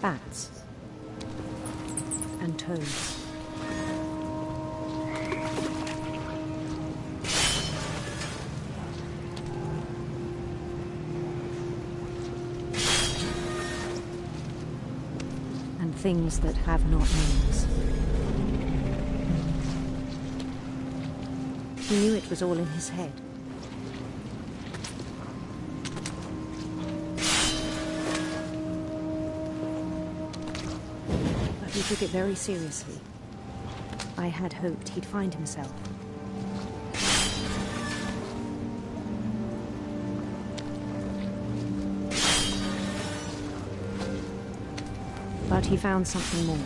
Bats. And toads. And things that have not names. He knew it was all in his head. But he took it very seriously. I had hoped he'd find himself. But he found something more.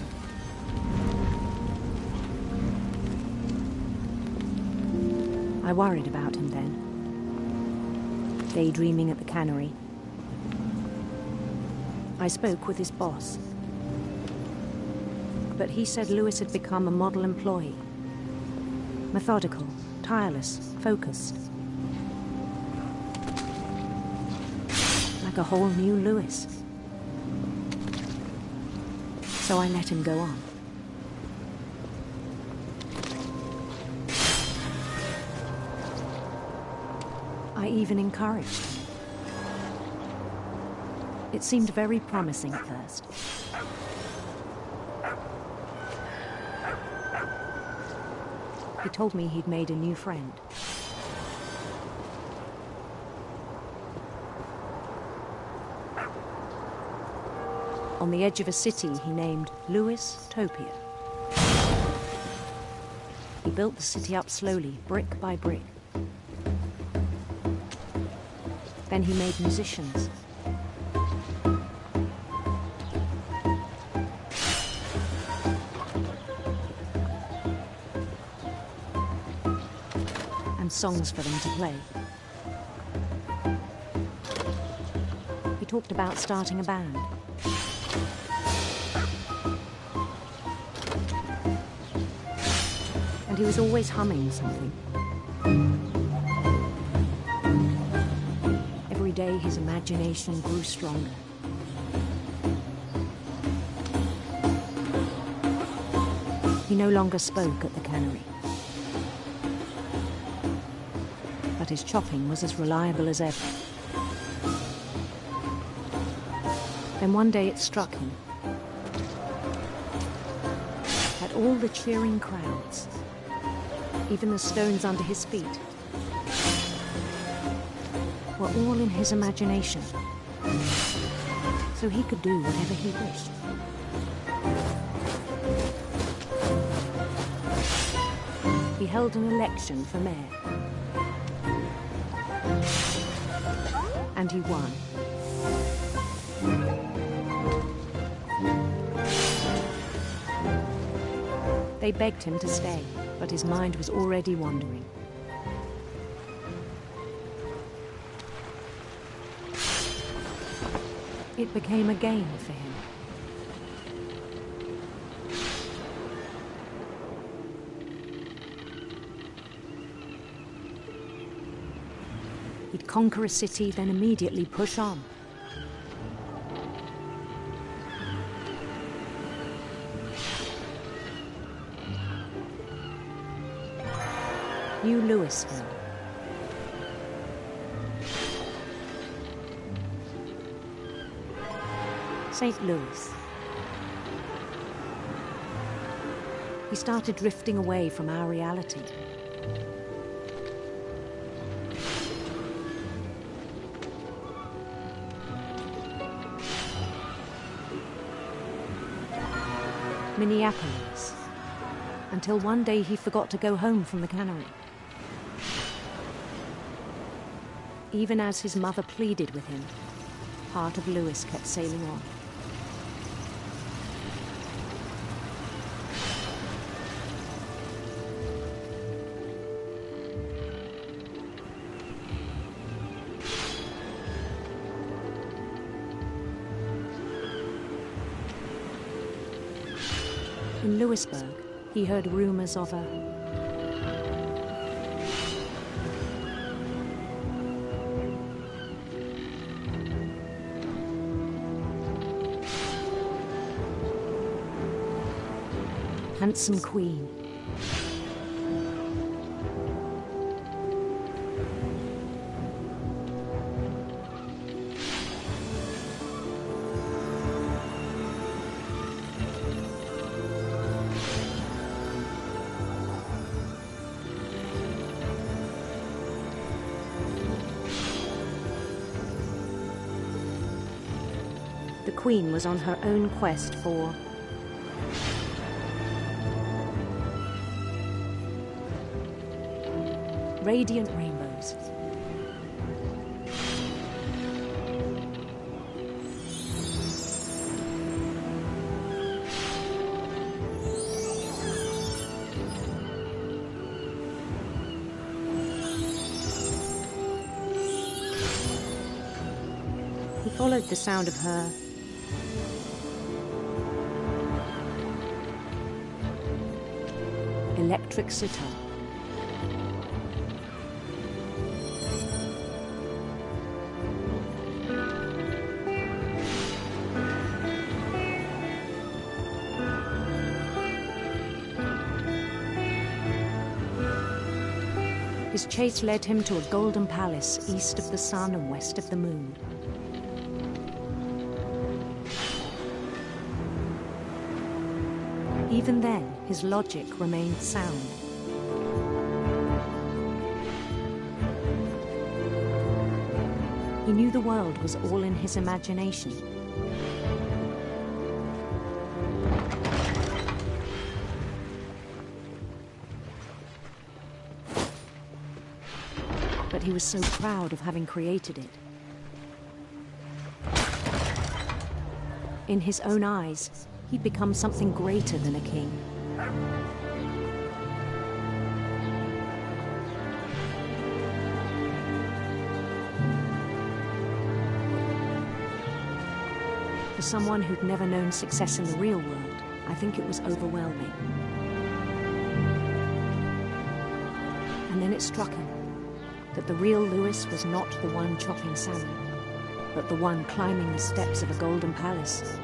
I worried about him then, daydreaming at the cannery. I spoke with his boss, but he said Lewis had become a model employee. Methodical, tireless, focused. Like a whole new Lewis. So I let him go on. I even encouraged him. It seemed very promising at first. He told me he'd made a new friend. On the edge of a city he named Lewis Topia. He built the city up slowly, brick by brick. Then he made musicians. And songs for them to play. He talked about starting a band. And he was always humming something. Every day his imagination grew stronger. He no longer spoke at the cannery. But his chopping was as reliable as ever. Then one day it struck him that all the cheering crowds, even the stones under his feet, were all in his imagination, so he could do whatever he wished. He held an election for mayor, and he won. They begged him to stay, but his mind was already wandering. It became a game for him. He'd conquer a city, then immediately push on. New Louisville. St. Louis. He started drifting away from our reality. Minneapolis. Until one day he forgot to go home from the cannery. Even as his mother pleaded with him, part of Lewis kept sailing on. In Lewisburg, he heard rumors of a handsome queen. The queen was on her own quest for radiant rainbows. He followed the sound of her electric sitar. His chase led him to a golden palace east of the sun and west of the moon. Even then, his logic remained sound. He knew the world was all in his imagination. But he was so proud of having created it. In his own eyes, he'd become something greater than a king. For someone who'd never known success in the real world, I think it was overwhelming. And then it struck him that the real Lewis was not the one chopping salmon, but the one climbing the steps of a golden palace.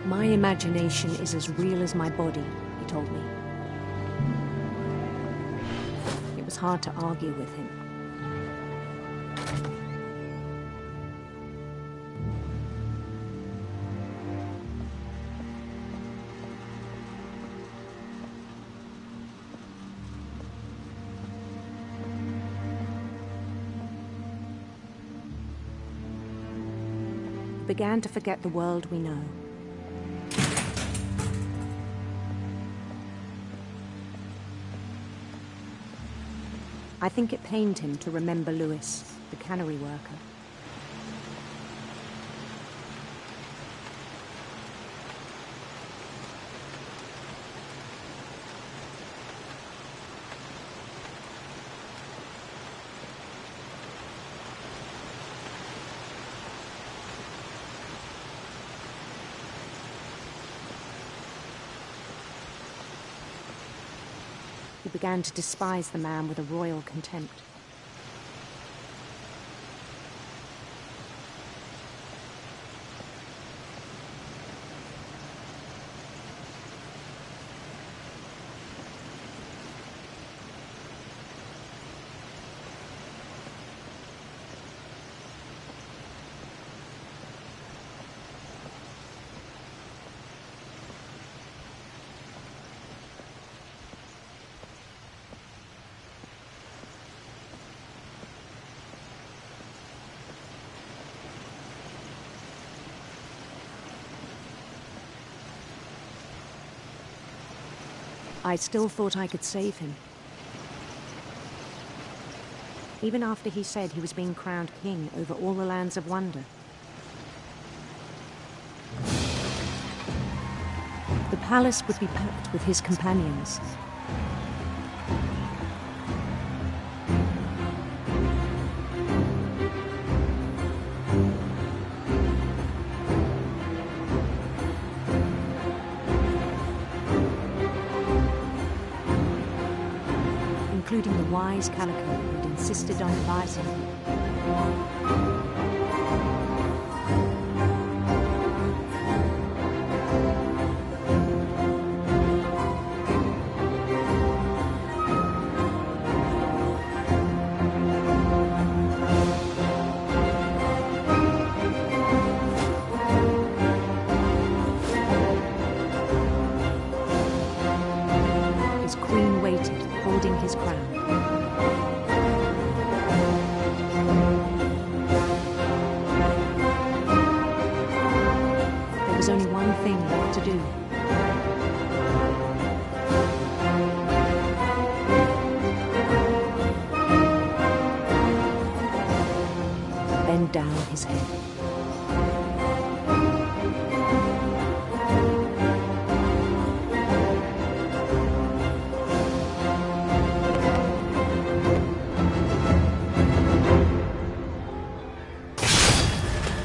My imagination is as real as my body, he told me. It was hard to argue with him. We began to forget the world we know. I think it pained him to remember Lewis, the cannery worker. He began to despise the man with a royal contempt. I still thought I could save him. Even after he said he was being crowned king over all the lands of wonder. The palace would be packed with his companions. Including the wise Calico who'd insisted on advising him. thing to do. Bend down his head.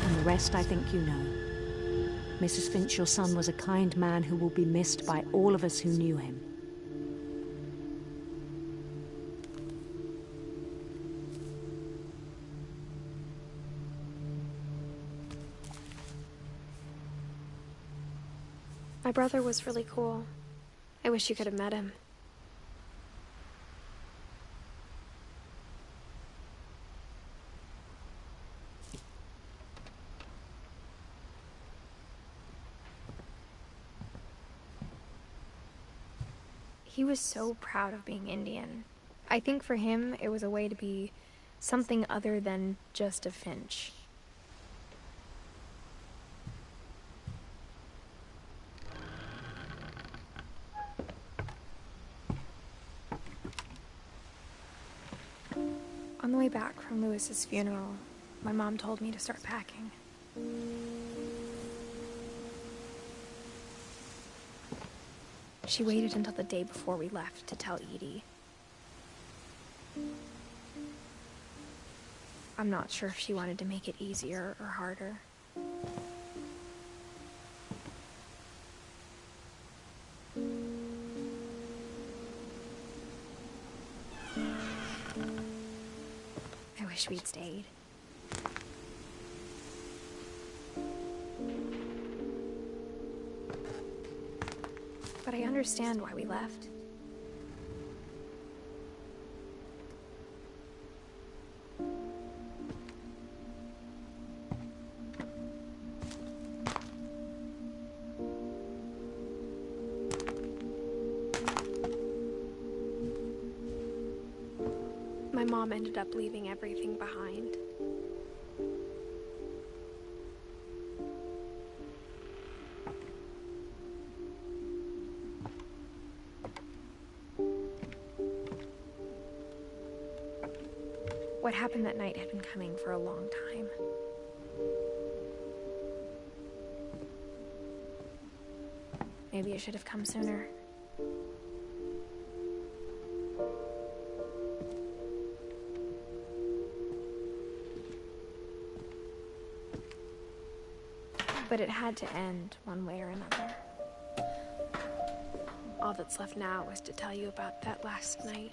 And the rest I think you know. Mrs. Finch, your son was a kind man who will be missed by all of us who knew him. My brother was really cool. I wish you could have met him. He was so proud of being Indian. I think for him, it was a way to be something other than just a Finch. On the way back from Lewis's funeral, my mom told me to start packing. She waited until the day before we left to tell Edie. I'm not sure if she wanted to make it easier or harder. I wish we'd stayed. But I understand why we left. My mom ended up leaving everything behind. What happened that night had been coming for a long time. Maybe it should have come sooner. But it had to end one way or another. All that's left now is to tell you about that last night.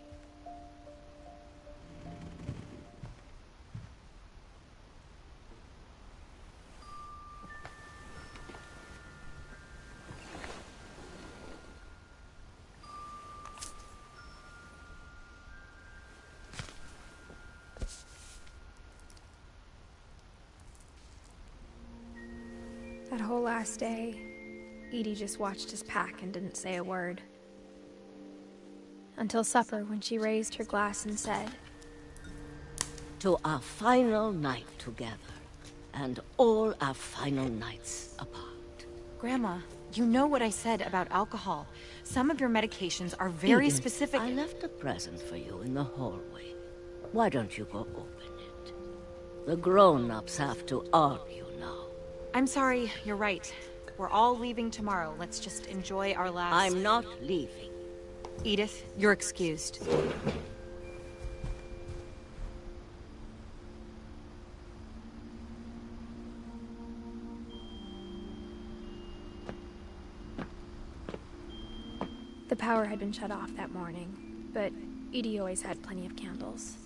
That whole last day, Edie just watched us pack and didn't say a word. Until supper, when she raised her glass and said, "To our final night together, and all our final nights apart." Grandma, you know what I said about alcohol. Some of your medications are very Edith, specific. I left a present for you in the hallway. Why don't you go open it? The grown-ups have to argue now. I'm sorry, you're right. We're all leaving tomorrow. Let's just enjoy our last... I'm not leaving. Edith, you're excused. The power had been shut off that morning, but Edie always had plenty of candles.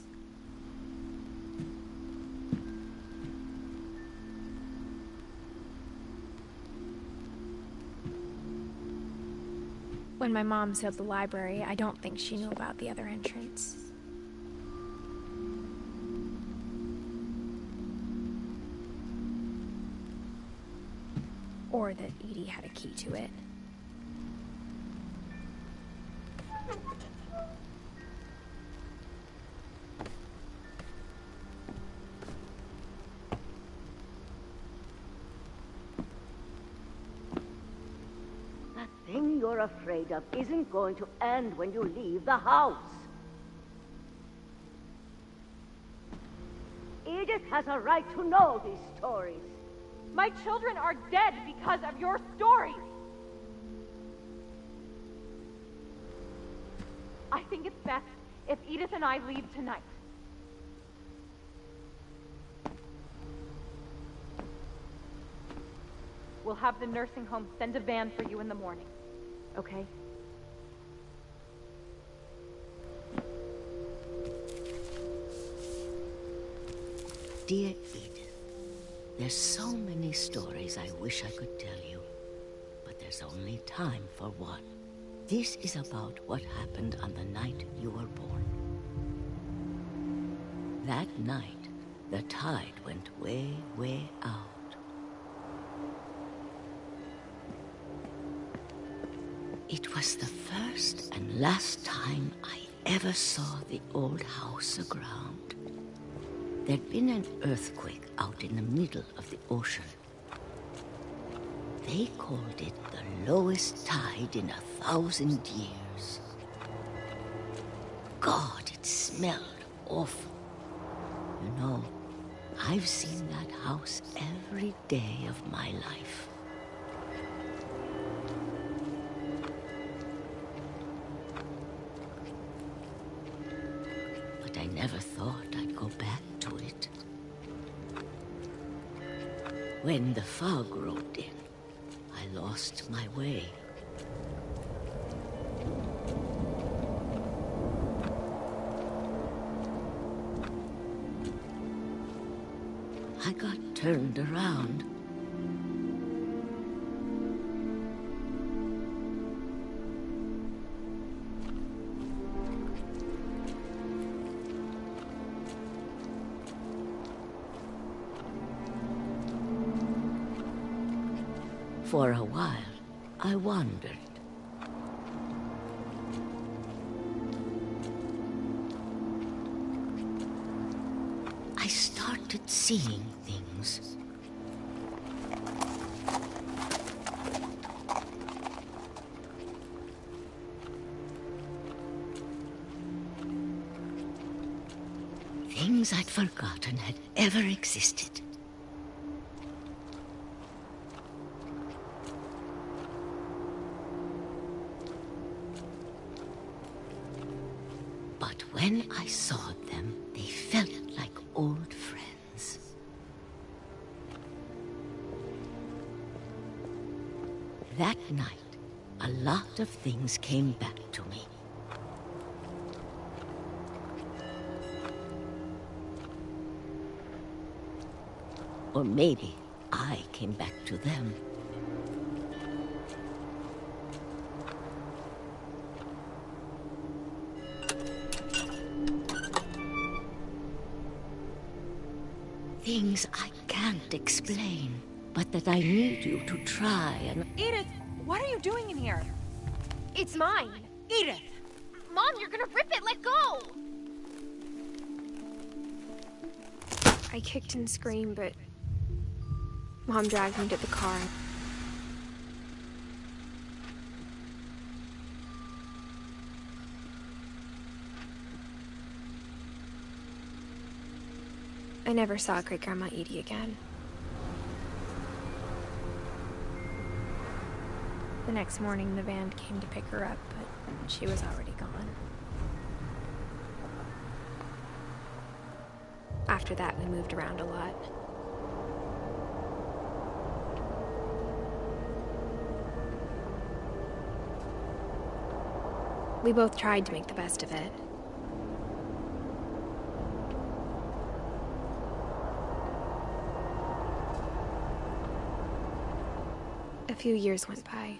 When my mom sealed the library, I don't think she knew about the other entrance. Or that Edie had a key to it. thing you're afraid of isn't going to end when you leave the house. Edith has a right to know these stories. My children are dead because of your stories. I think it's best if Edith and I leave tonight. We'll have the nursing home send a van for you in the morning, okay? Dear Edith, there's so many stories I wish I could tell you, but there's only time for one. This is about what happened on the night you were born. That night, the tide went way, way out. It was the first and last time I ever saw the old house aground. There'd been an earthquake out in the middle of the ocean. They called it the lowest tide in 1,000 years. God, it smelled awful. You know, I've seen that house every day of my life. But I never thought I'd go back to it. When the fog rolled in, I lost my way. I got turned around. For a while, I wandered. I started seeing things. Things I'd forgotten had ever existed. But when I saw them, they felt like old friends. That night, a lot of things came back to me. Or maybe I came back to them. Things I can't explain, but that I need you to try and... Edith, what are you doing in here? It's mine. Edith! Mom, you're gonna rip it! Let go! I kicked and screamed, but Mom dragged me to the car. I never saw Great-Grandma Edie again. The next morning, the van came to pick her up, but she was already gone. After that, we moved around a lot. We both tried to make the best of it. A few years went by.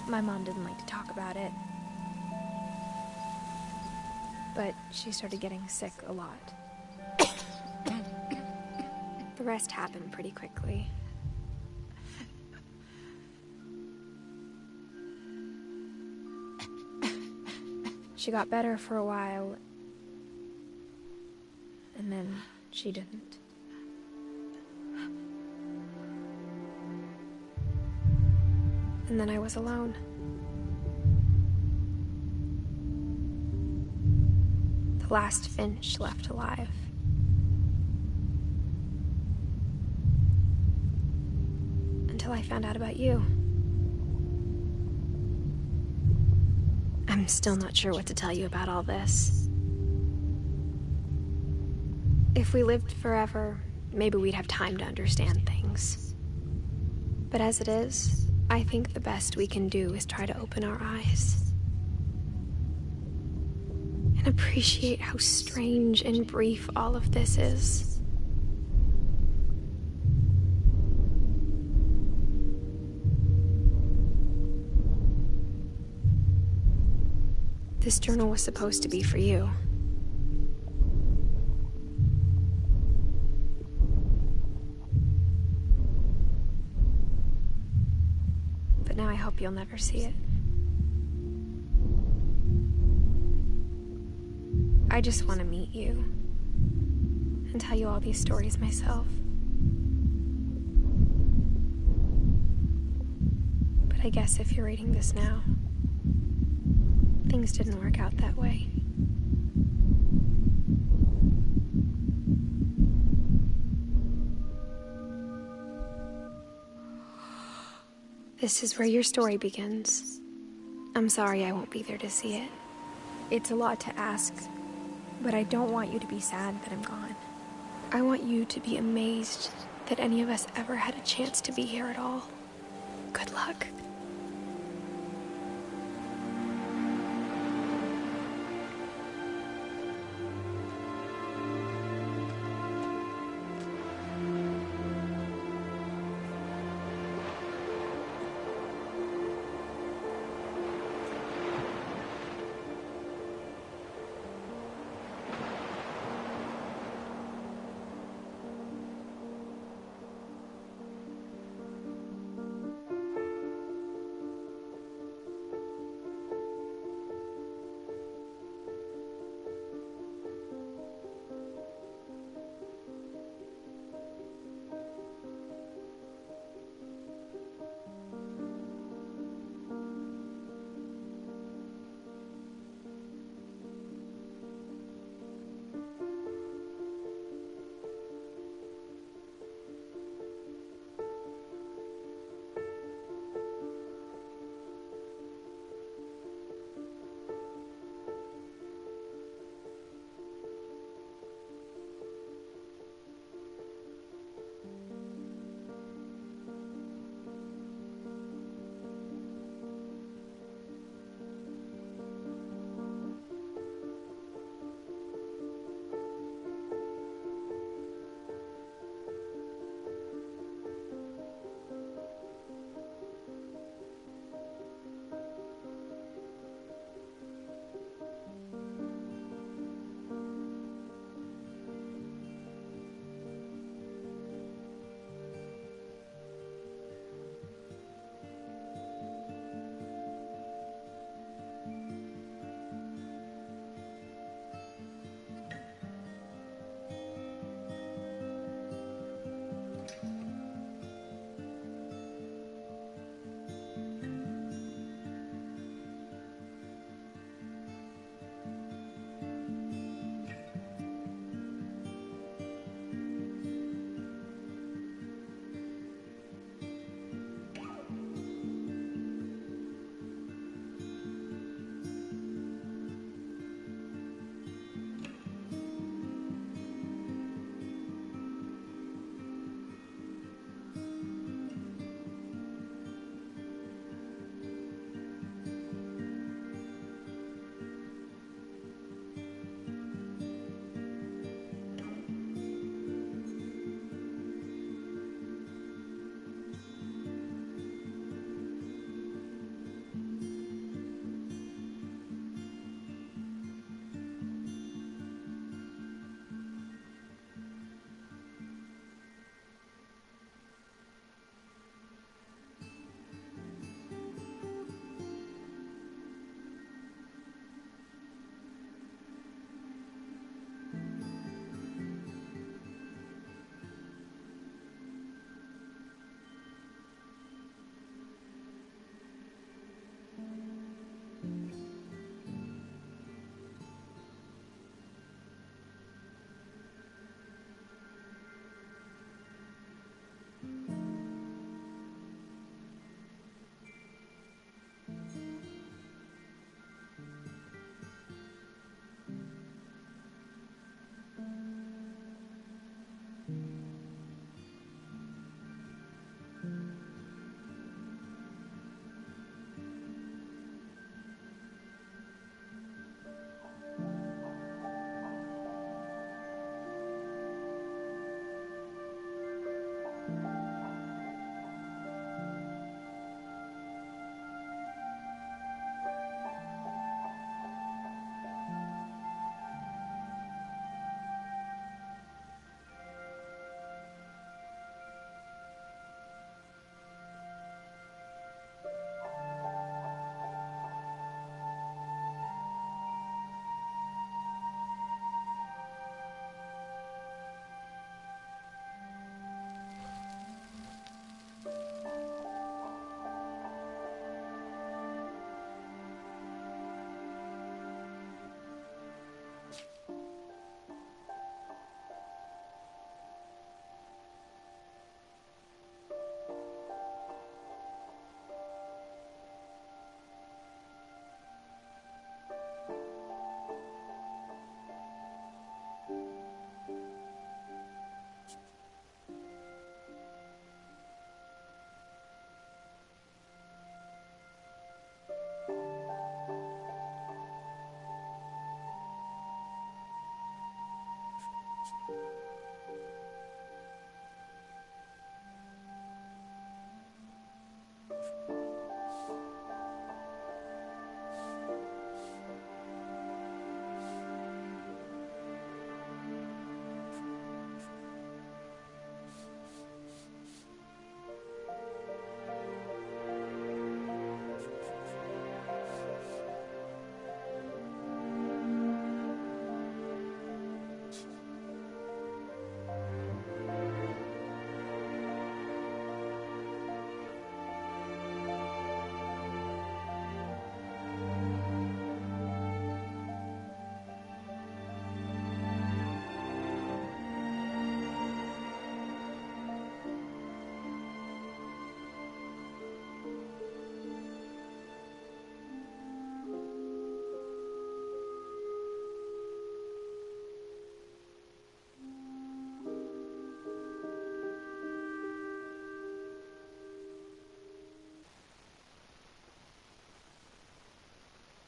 My mom didn't like to talk about it, but she started getting sick a lot. The rest happened pretty quickly. She got better for a while, and then she didn't. And then I was alone. The last Finch left alive. Until I found out about you. I'm still not sure what to tell you about all this. If we lived forever, maybe we'd have time to understand things. But as it is, I think the best we can do is try to open our eyes. And appreciate how strange and brief all of this is. This journal was supposed to be for you. But now I hope you'll never see it. I just want to meet you and tell you all these stories myself. But I guess if you're reading this now, things didn't work out that way. This is where your story begins. I'm sorry I won't be there to see it. It's a lot to ask, but I don't want you to be sad that I'm gone. I want you to be amazed that any of us ever had a chance to be here at all. Good luck.